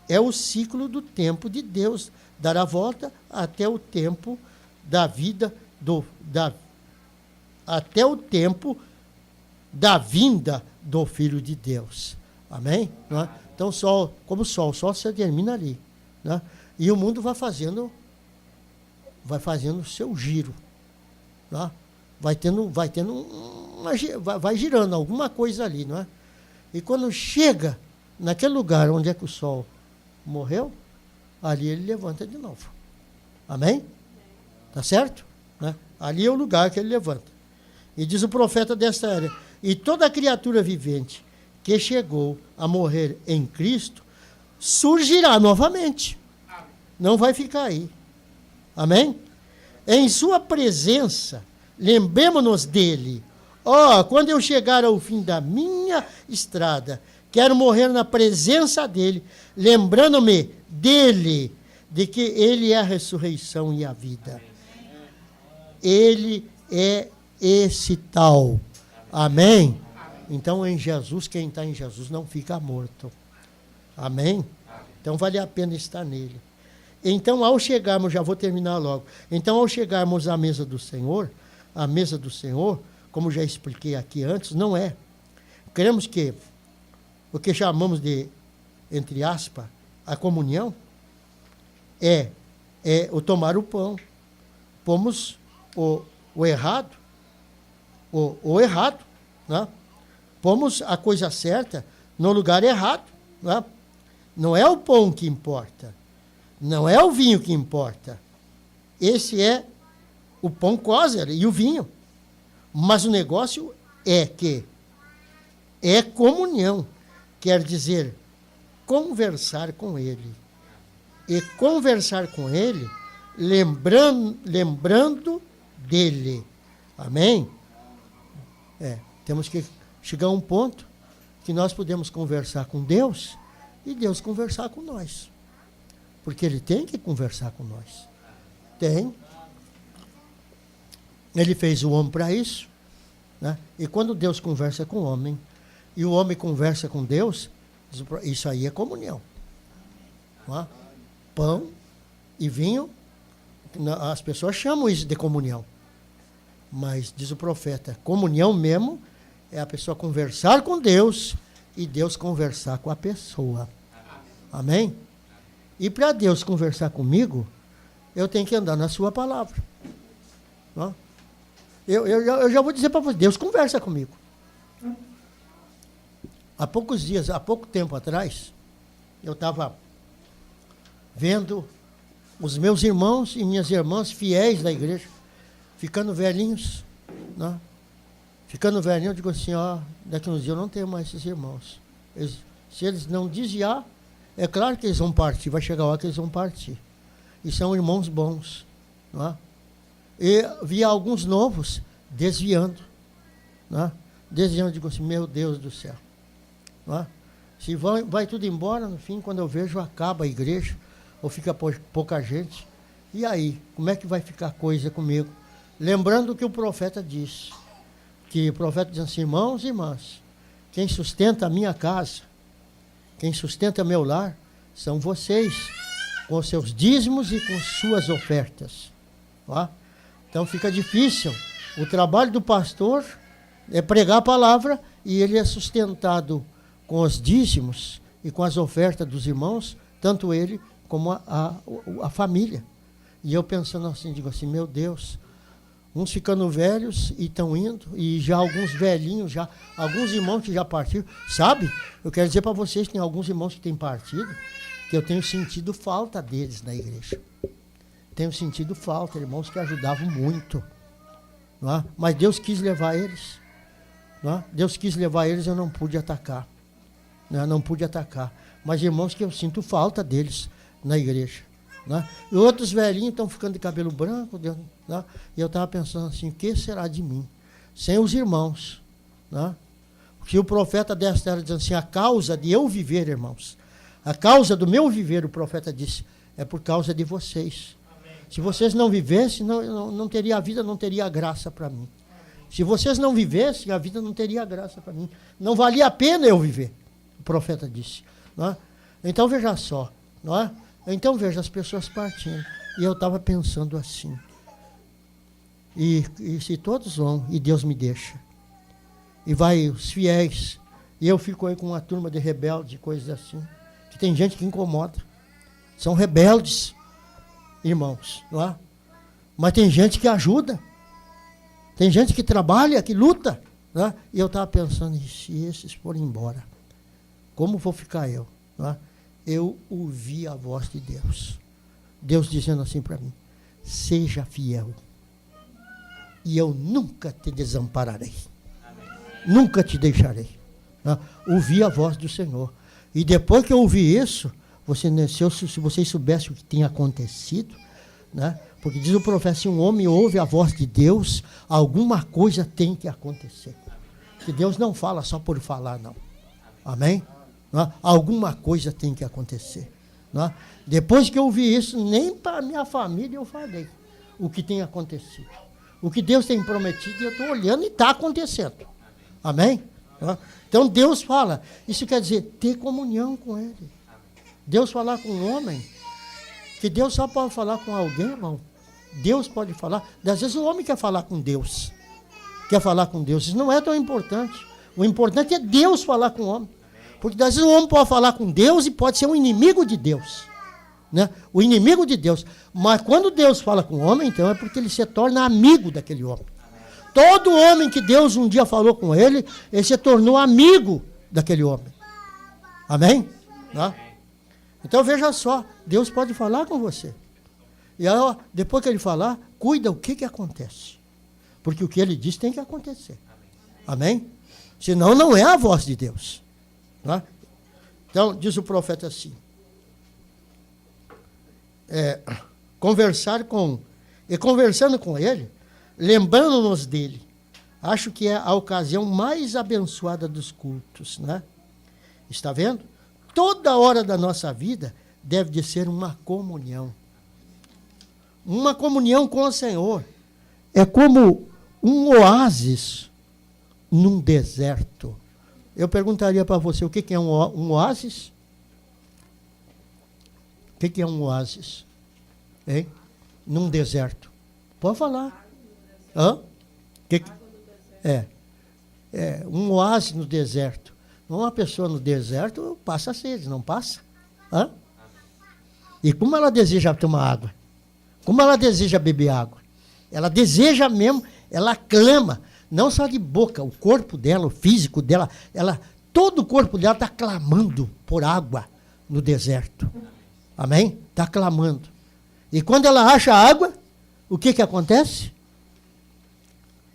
é o ciclo do tempo de Deus. Dar a volta até o tempo da vida, até o tempo da vinda do Filho de Deus. Amém? Não é? Então, como o sol se termina ali. Né? E o mundo vai fazendo o seu giro. Né? vai girando alguma coisa ali, não é? E quando chega naquele lugar onde é que o sol morreu, ali ele levanta de novo. Amém? Tá certo? Né? Ali é o lugar que ele levanta. E diz o profeta desta era: e toda criatura vivente que chegou a morrer em Cristo surgirá novamente. Não vai ficar aí. Amém? Em sua presença, lembremos-nos dele. Quando eu chegar ao fim da minha estrada, quero morrer na presença dele, lembrando-me dele, de que ele é a ressurreição e a vida. Ele é esse tal. Amém? Então, em Jesus, quem está em Jesus não fica morto. Amém? Então, vale a pena estar nele. Então, ao chegarmos, já vou terminar logo. Então, ao chegarmos à mesa do Senhor, a mesa do Senhor, como já expliquei aqui antes, não é. Queremos que o que chamamos de, entre aspas, a comunhão, é o tomar o pão. Pomos o errado, o errado, né? Pomos a coisa certa no lugar errado, né? Não é o pão que importa, não é o vinho que importa. Esse é o pão kosher e o vinho. Mas o negócio é que é comunhão, quer dizer, conversar com ele. E conversar com ele, lembrando dele. Amém? Temos que chegar a um ponto que nós podemos conversar com Deus e Deus conversar com nós. Porque ele tem que conversar com nós. Tem. Ele fez o homem para isso, né? E quando Deus conversa com o homem e o homem conversa com Deus, isso aí é comunhão. Não é? Pão e vinho, as pessoas chamam isso de comunhão. Mas, diz o profeta, comunhão mesmo é a pessoa conversar com Deus e Deus conversar com a pessoa. Amém? E para Deus conversar comigo, eu tenho que andar na sua palavra. Não é? Eu já vou dizer para você, Deus conversa comigo. Há pouco tempo atrás, eu estava vendo os meus irmãos e minhas irmãs fiéis da igreja, ficando velhinhos, né? Ficando velhinho, eu digo assim, daqui a uns dias eu não tenho mais esses irmãos. Se eles não desviar, é claro que eles vão partir, vai chegar a hora que eles vão partir. E são irmãos bons, não é? E vi alguns novos desviando, né? Desviando, digo assim, meu Deus do céu. Não é? Se vai tudo embora, no fim, quando eu vejo, acaba a igreja, ou fica pouca gente. E aí, como é que vai ficar a coisa comigo? Lembrando o que o profeta disse, que o profeta diz assim, irmãos e irmãs, quem sustenta a minha casa, quem sustenta meu lar, são vocês, com seus dízimos e com suas ofertas. Tá? Então fica difícil. O trabalho do pastor é pregar a palavra e ele é sustentado com os dízimos e com as ofertas dos irmãos, tanto ele como a família. E eu pensando assim, digo assim, meu Deus, uns ficando velhos e estão indo, e já alguns velhinhos, já alguns irmãos que já partiram. Sabe, eu quero dizer para vocês, tem alguns irmãos que têm partido, que eu tenho sentido falta deles na igreja. Tenho sentido falta, irmãos que ajudavam muito. Não é? Mas Deus quis levar eles. Não é? Deus quis levar eles, eu não pude atacar. Não pude atacar. Mas irmãos que eu sinto falta deles na igreja. Né? E outros velhinhos estão ficando de cabelo branco. Né? E eu estava pensando assim, o que será de mim? Sem os irmãos. Né? Porque o profeta desta era diz assim, a causa de eu viver, irmãos, a causa do meu viver, o profeta disse, é por causa de vocês. Amém. Se vocês não vivessem, não teria a vida, não teria graça para mim. Se vocês não vivessem, a vida não teria graça para mim. Não valia a pena eu viver, o profeta disse. Não é? Então veja só, não é? Então veja as pessoas partindo. E eu estava pensando assim, e se todos vão, e Deus me deixa, e vai os fiéis, e eu fico aí com uma turma de rebeldes, coisas assim, que tem gente que incomoda, são rebeldes, irmãos, não é? Mas tem gente que ajuda, Tem gente que trabalha, que luta, né? E eu estava pensando, e se esses forem embora, como vou ficar eu? Né? Eu ouvi a voz de Deus. Deus dizendo assim para mim, seja fiel, e eu nunca te desampararei. Nunca te deixarei. Né? Ouvi a voz do Senhor. E depois que eu ouvi isso, se vocês soubessem o que tem acontecido, né? Porque diz o profeta, se um homem ouve a voz de Deus, alguma coisa tem que acontecer. Que Deus não fala só por falar, não. Amém? Né? Alguma coisa tem que acontecer. Né? Depois que eu ouvi isso, nem para minha família eu falei o que tem acontecido. O que Deus tem prometido, eu estou olhando e está acontecendo. Amém? Né? Então Deus fala. Isso quer dizer ter comunhão com Ele. Deus falar com um homem, que Deus só pode falar com alguém, irmão. Deus pode falar. Às vezes o homem quer falar com Deus. Quer falar com Deus. Isso não é tão importante. O importante é Deus falar com o homem. Porque às vezes o homem pode falar com Deus e pode ser um inimigo de Deus. Né? O inimigo de Deus. Mas quando Deus fala com o homem, então é porque ele se torna amigo daquele homem. Todo homem que Deus um dia falou com ele, ele se tornou amigo daquele homem. Amém? Né? Então veja só, Deus pode falar com você. E aí, ó, depois que ele falar, cuida o que acontece. Porque o que ele diz tem que acontecer. Amém? Senão não é a voz de Deus. Tá? Então, diz o profeta assim. Conversando com ele, lembrando-nos dele. Acho que é a ocasião mais abençoada dos cultos. Né? Está vendo? Toda hora da nossa vida deve de ser uma comunhão. Uma comunhão com o Senhor. É como um oásis num deserto. Eu perguntaria para você, o que é um oásis? O que é um oásis? Hein? Num deserto. Pode falar. Hã? Um oásis no deserto. Uma pessoa no deserto passa sede, não passa? Hã? E como ela deseja tomar água? Como ela deseja beber água? Ela deseja mesmo, ela clama, não só de boca, o corpo dela, o físico dela, todo o corpo dela está clamando por água no deserto. Amém? Está clamando. E quando ela acha água, o que acontece?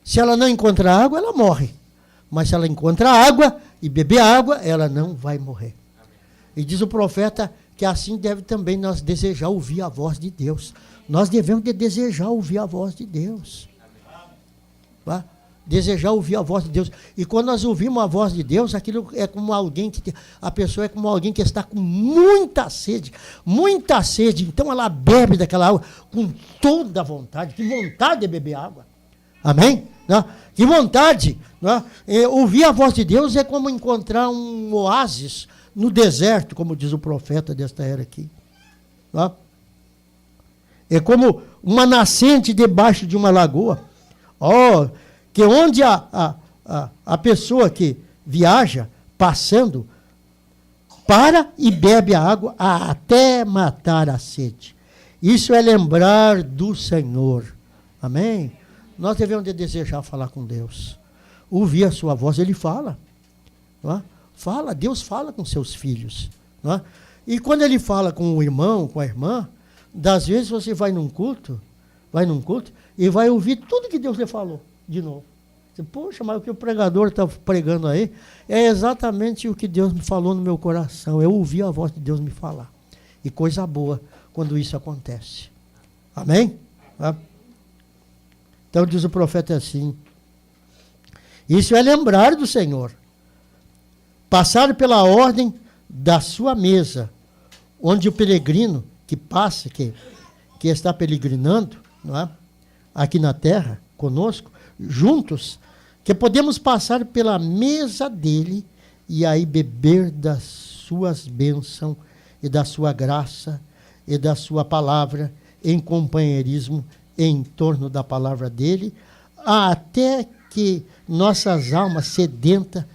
Se ela não encontrar água, ela morre. Mas se ela encontrar água e beber água, ela não vai morrer. E diz o profeta que assim deve também nós desejar ouvir a voz de Deus. Nós devemos desejar ouvir a voz de Deus. Tá? Desejar ouvir a voz de Deus. E quando nós ouvimos a voz de Deus, aquilo é como alguém que... A pessoa é como alguém que está com muita sede. Muita sede. Então ela bebe daquela água com toda a vontade. Que vontade de beber água. Amém? Não? Que vontade. Não? Ouvir a voz de Deus é como encontrar um oásis no deserto, como diz o profeta desta era aqui. Não? É como uma nascente debaixo de uma lagoa. Que onde a pessoa que viaja, passando, para e bebe a água até matar a sede. Isso é lembrar do Senhor. Amém? Nós devemos desejar falar com Deus. Ouvir a sua voz, Ele fala. Não é? Fala, Deus fala com seus filhos. Não é? E quando Ele fala com o irmão, com a irmã, das vezes você vai num culto e vai ouvir tudo que Deus lhe falou de novo. Você, poxa, mas o que o pregador está pregando aí é exatamente o que Deus me falou no meu coração. Eu ouvi a voz de Deus me falar. E coisa boa quando isso acontece. Amém? Tá? Então diz o profeta assim, isso é lembrar do Senhor. Passar pela ordem da sua mesa, onde o peregrino que passa, que está peregrinando, não é? Aqui na terra, conosco, juntos, que podemos passar pela mesa dele e aí beber das suas bênçãos e da sua graça e da sua palavra em companheirismo em torno da palavra dele, até que nossas almas sedentas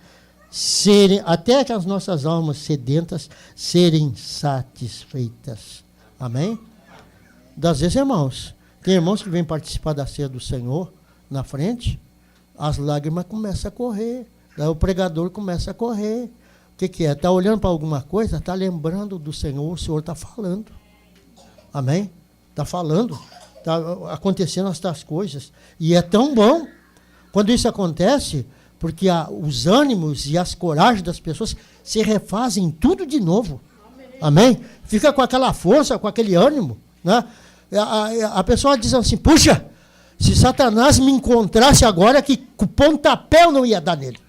serem satisfeitas. Amém? Das vezes, irmãos, tem irmãos que vêm participar da ceia do Senhor, na frente, as lágrimas começam a correr. Daí o pregador começa a correr. O que é? Está olhando para alguma coisa? Está lembrando do Senhor, o Senhor está falando. Amém? Está falando. Está acontecendo estas coisas. E é tão bom quando isso acontece, porque os ânimos e as coragens das pessoas se refazem tudo de novo. Amém? Fica com aquela força, com aquele ânimo. Né? A pessoa diz assim, puxa, se Satanás me encontrasse agora, que pontapé eu não ia dar nele.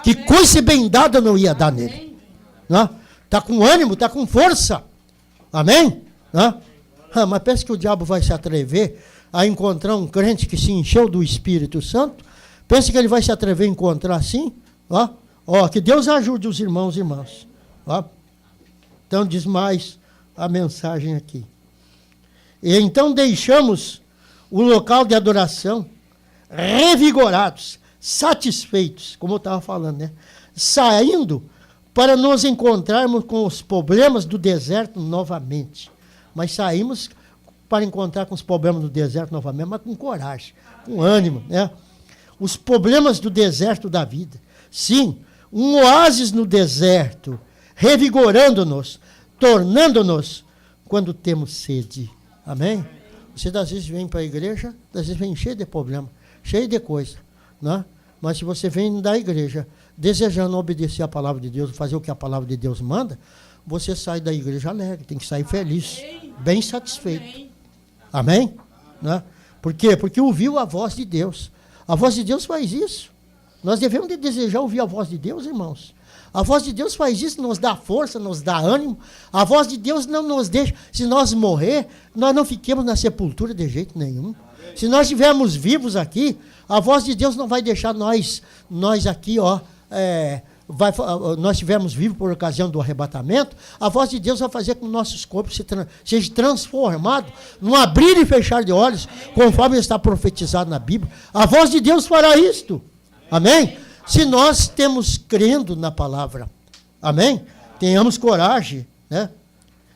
Que coisa bem dada eu não ia dar nele. Está com ânimo, está com força. Amém? Mas pensa que o diabo vai se atrever a encontrar um crente que se encheu do Espírito Santo? Pensa que ele vai se atrever a encontrar assim? Que Deus ajude os irmãos e irmãs. Então diz mais a mensagem aqui. E então deixamos o local de adoração revigorados, satisfeitos, como eu estava falando, né? Saindo para nos encontrarmos com os problemas do deserto novamente. Mas saímos para encontrar com os problemas do deserto novamente, mas com coragem, com ânimo, né? Os problemas do deserto da vida. Sim, um oásis no deserto, revigorando-nos, tornando-nos quando temos sede. Amém? Você às vezes vem para a igreja, às vezes vem cheio de problema, cheio de coisa, né? Mas se você vem da igreja desejando obedecer a palavra de Deus, fazer o que a palavra de Deus manda, você sai da igreja alegre, tem que sair feliz, bem satisfeito. Amém? Né? Por quê? Porque ouviu a voz de Deus. A voz de Deus faz isso. Nós devemos de desejar ouvir a voz de Deus, irmãos. A voz de Deus faz isso, nos dá força, nos dá ânimo. A voz de Deus não nos deixa, se nós morrer, nós não fiquemos na sepultura de jeito nenhum. Se nós estivermos vivos aqui, a voz de Deus não vai deixar nós aqui, nós estivermos vivos por ocasião do arrebatamento, a voz de Deus vai fazer com que nossos corpos sejam transformados num abrir e fechar de olhos, conforme está profetizado na Bíblia. A voz de Deus fará isto. Amém? Se nós temos crendo na palavra. Amém? Tenhamos coragem, né?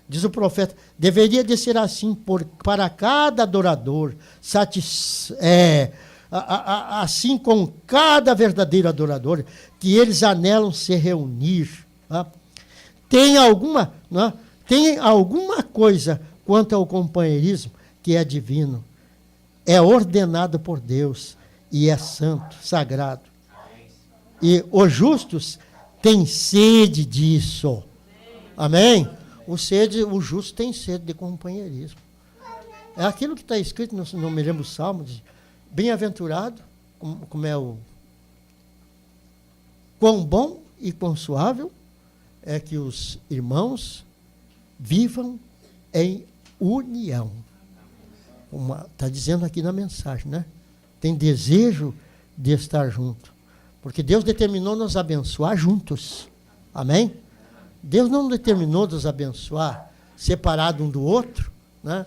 Diz o profeta, deveria de ser assim para cada adorador, assim com cada verdadeiro adorador, que eles anelam se reunir. Tá? Tem alguma coisa quanto ao companheirismo que é divino, é ordenado por Deus e é santo, sagrado. E os justos têm sede disso. Amém? O justo tem sede de companheirismo. É aquilo que está escrito, não me lembro o Salmo, diz, bem-aventurado, como é o... Quão bom e quão suável é que os irmãos vivam em união. Está dizendo aqui na mensagem, né? Tem desejo de estar junto. Porque Deus determinou nos abençoar juntos. Amém? Deus não determinou nos abençoar separado um do outro, né?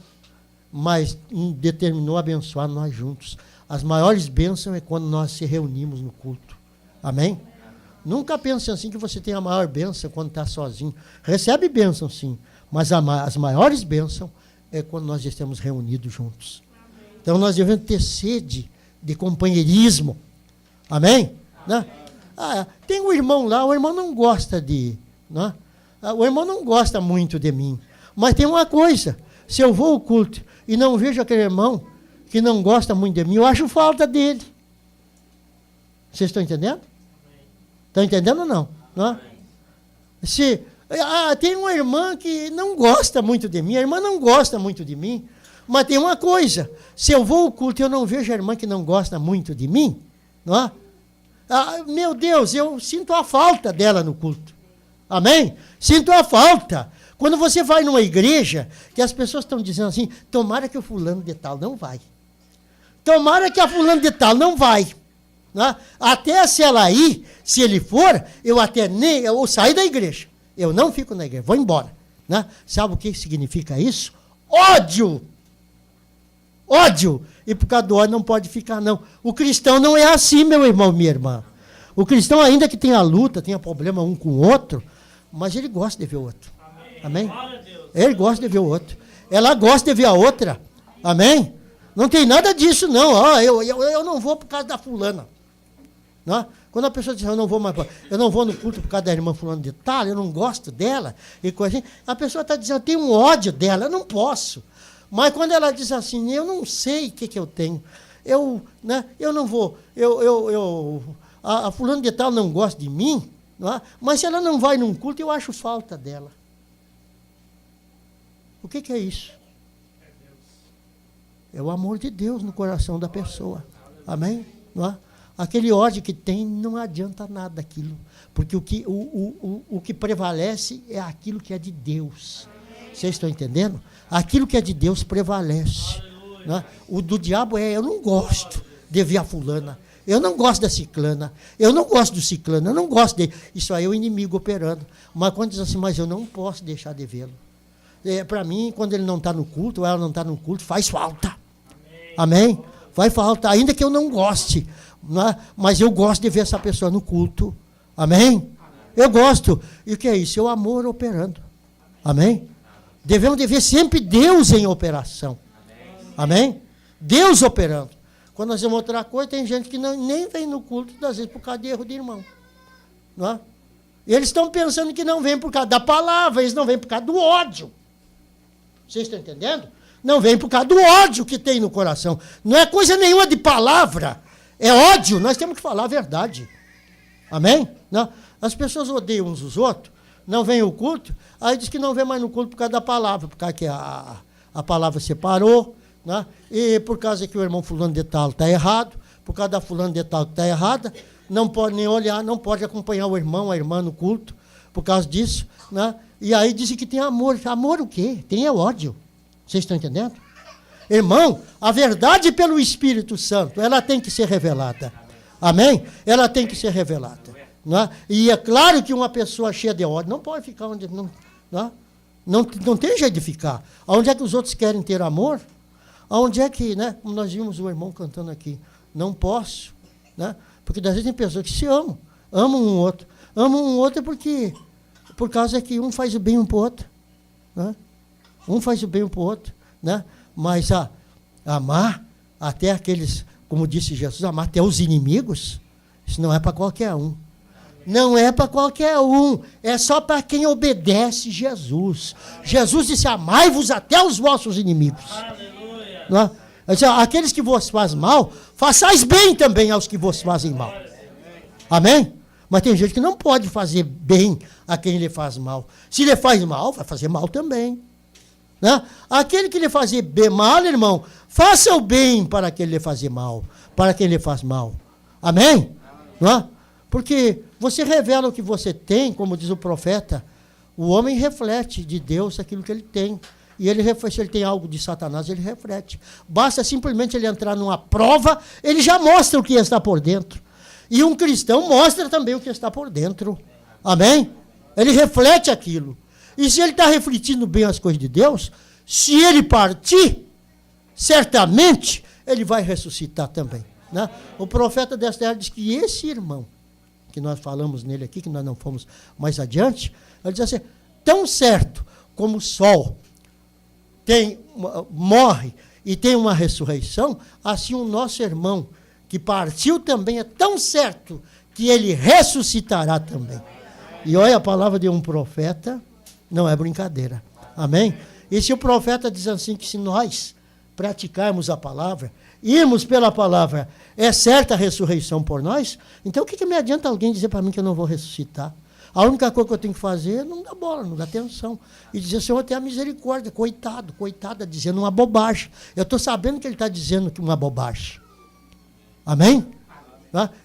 Mas determinou abençoar nós juntos. As maiores bênçãos é quando nós se reunimos no culto. Amém? Nunca pense assim que você tem a maior bênção quando está sozinho. Recebe bênção, sim. Mas as maiores bênçãos é quando nós estamos reunidos juntos. Então nós devemos ter sede de companheirismo. Amém? Né? Tem um irmão lá, o irmão não gosta né? O irmão não gosta muito de mim. Mas tem uma coisa, se eu vou ao culto e não vejo aquele irmão que não gosta muito de mim, eu acho falta dele. Vocês estão entendendo? Estão entendendo ou não? Não? Tem uma irmã que não gosta muito de mim, a irmã não gosta muito de mim, mas tem uma coisa, se eu vou ao culto e eu não vejo a irmã que não gosta muito de mim, não é? Meu Deus, eu sinto a falta dela no culto. Amém? Sinto a falta. Quando você vai numa igreja, que as pessoas estão dizendo assim, tomara que o fulano de tal não vai. Tomara que a fulano de tal não vai. Né? Até se ela ir, se ele for, eu saio da igreja. Eu não fico na igreja, vou embora. Né? Sabe o que significa isso? Ódio. Ódio. E por causa do ódio não pode ficar, não. O cristão não é assim, meu irmão, minha irmã. O cristão, ainda que tenha luta, tenha problema um com o outro, mas ele gosta de ver o outro. Amém? Ele gosta de ver o outro. Ela gosta de ver a outra. Amém? Não tem nada disso, não. Eu não vou por causa da fulana. Não? Quando a pessoa diz, eu não vou no culto por causa da irmã fulana de tal, eu não gosto dela, e coisa assim, a pessoa está dizendo, eu tenho um ódio dela, eu não posso. Mas quando ela diz assim, eu não sei o que eu tenho, eu não vou, a fulana de tal não gosta de mim, não é? Mas se ela não vai num culto, eu acho falta dela. O que é isso? É o amor de Deus no coração da pessoa. Amém? Não é? Aquele ódio que tem, não adianta nada aquilo. Porque o que prevalece é aquilo que é de Deus. Vocês estão entendendo? Aquilo que é de Deus prevalece. Não é? O do diabo eu não gosto de ver a fulana. Eu não gosto da ciclana. Eu não gosto do ciclano. Eu não gosto de... Isso aí é o inimigo operando. Mas quando diz assim, mas eu não posso deixar de vê-lo. Para mim, quando ele não está no culto, ou ela não está no culto, faz falta. Amém? Faz falta, ainda que eu não goste. Não é? Mas eu gosto de ver essa pessoa no culto. Amém? Eu gosto. E o que é isso? É o amor operando. Amém? Devemos de ver sempre Deus em operação. Amém? Deus operando. Quando nós vemos outra coisa, tem gente que nem vem no culto, às vezes por causa de erro de irmão. Não é? E eles estão pensando que não vem por causa da palavra, eles não vêm por causa do ódio. Vocês estão entendendo? Não vem por causa do ódio que tem no coração. Não é coisa nenhuma de palavra. É ódio. Nós temos que falar a verdade. Amém? Não? As pessoas odeiam uns os outros, não vêm ao culto, aí diz que não vem mais no culto por causa da palavra, por causa que a palavra separou, né? E por causa que o irmão fulano de tal está errado, por causa da fulano de tal que está errada, não pode nem olhar, não pode acompanhar o irmão, a irmã no culto, por causa disso, né? E aí dizem que tem amor. Amor o quê? Tem ódio. Vocês estão entendendo? Irmão, a verdade pelo Espírito Santo, ela tem que ser revelada. Amém? Ela tem que ser revelada. Não é? E é claro que uma pessoa cheia de ódio não pode ficar onde... Não tem jeito de ficar. Onde é que os outros querem ter amor? Onde é que, né? Como nós vimos o irmão cantando aqui, não posso. Né? Porque às vezes tem pessoas que se amam um outro. Amam um outro porque... Por causa que um faz o bem um para o outro. Né? Um faz o bem um para o outro. Né? Mas amar até aqueles, como disse Jesus, amar até os inimigos, isso não é para qualquer um. Não é para qualquer um. É só para quem obedece Jesus. Jesus disse, amai-vos até os vossos inimigos. Não é? Disse, aqueles que vos fazem mal, façais bem também aos que vos fazem mal. Amém? Mas tem gente que não pode fazer bem a quem lhe faz mal. Se lhe faz mal, vai fazer mal também. Né? Aquele que lhe fazer bem mal, irmão, faça o bem para aquele lhe fazer mal, para quem lhe faz mal. Amém? Não é? Porque você revela o que você tem, como diz o profeta, o homem reflete de Deus aquilo que ele tem. E ele, se ele tem algo de Satanás, ele reflete. Basta simplesmente ele entrar numa prova, ele já mostra o que está por dentro. E um cristão mostra também o que está por dentro. Amém? Ele reflete aquilo. E se ele está refletindo bem as coisas de Deus, se ele partir, certamente ele vai ressuscitar também. Né? O profeta desta era diz que esse irmão, que nós falamos nele aqui, que nós não fomos mais adiante, ele diz assim, tão certo como o sol morre e tem uma ressurreição, assim o nosso irmão, que partiu também, é tão certo que ele ressuscitará também. E olha, a palavra de um profeta não é brincadeira. Amém? E se o profeta diz assim, que se nós praticarmos a palavra, irmos pela palavra, é certa a ressurreição por nós, então o que me adianta alguém dizer para mim que eu não vou ressuscitar? A única coisa que eu tenho que fazer é não dar bola, não dar atenção. E dizer, Senhor, tenha misericórdia, coitado, coitada, dizendo uma bobagem. Eu estou sabendo que ele está dizendo que uma bobagem. Amém?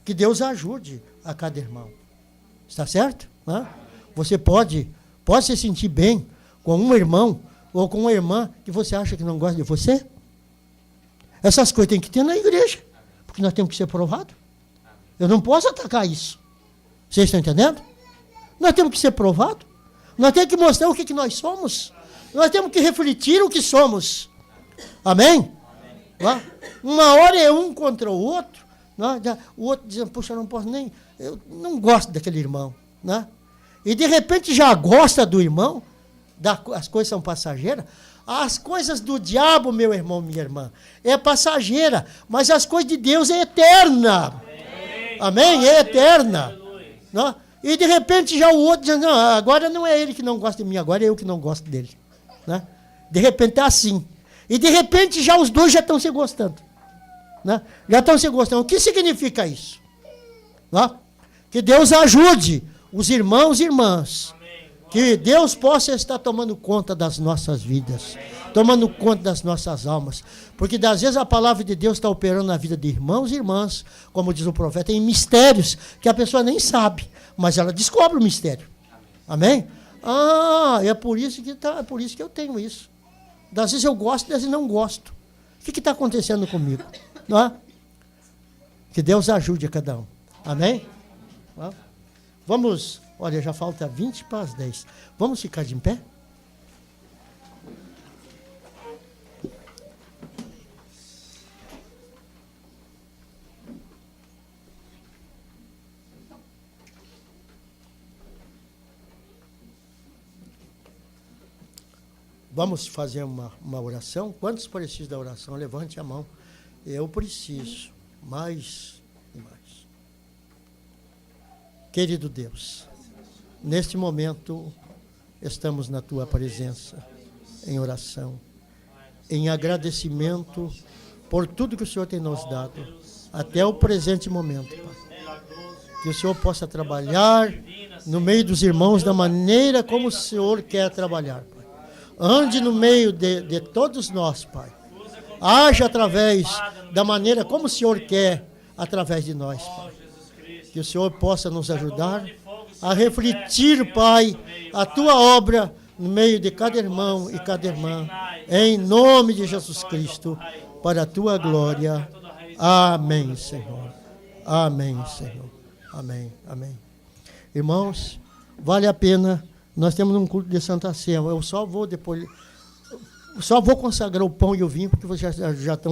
Que Deus ajude a cada irmão. Está certo? Você pode se sentir bem com um irmão ou com uma irmã que você acha que não gosta de você? Essas coisas tem que ter na igreja, porque nós temos que ser provados. Eu não posso atacar isso. Vocês estão entendendo? Nós temos que ser provados. Nós temos que mostrar o que nós somos. Nós temos que refletir o que somos. Amém? Uma hora é um contra o outro. O outro dizendo, puxa, eu não gosto daquele irmão. E de repente já gosta do irmão, as coisas são passageiras. As coisas do diabo, meu irmão, minha irmã, é passageira, mas as coisas de Deus é eterna. Amém? É eterna. Não? E de repente já o outro diz, não, agora não é ele que não gosta de mim, agora é eu que não gosto dele. Né? De repente é assim. E de repente já os dois já estão se gostando. Né? Já estão se gostando. O que significa isso? Né? Que Deus ajude os irmãos e irmãs. Que Deus possa estar tomando conta das nossas vidas. Tomando conta das nossas almas. Porque às vezes a palavra de Deus está operando na vida de irmãos e irmãs, como diz o profeta, em mistérios que a pessoa nem sabe, mas ela descobre o mistério. Amém? Ah, é por isso que eu tenho isso. Às vezes eu gosto, às vezes não gosto. O que está acontecendo comigo? Não é? Que Deus ajude a cada um. Amém? Vamos, olha, já falta 20 para as 10. Vamos ficar de pé? Vamos fazer uma oração? Quantos precisam da oração? Levante a mão. Eu preciso. Mais e mais. Querido Deus, neste momento estamos na Tua presença, em oração, em agradecimento por tudo que o Senhor tem nos dado, até o presente momento, Pai. Que o Senhor possa trabalhar no meio dos irmãos da maneira como o Senhor quer trabalhar, Pai. Ande no meio de todos nós, Pai. Haja através da maneira como o Senhor quer, através de nós, Pai. Que o Senhor possa nos ajudar a refletir, Pai, a Tua obra no meio de cada irmão e cada irmã. Em nome de Jesus Cristo, para a Tua glória. Amém, Senhor. Amém, Senhor. Amém, amém. Irmãos, vale a pena. Nós temos um culto de Santa Ceia. Eu só vou consagrar o pão e o vinho, porque vocês já estão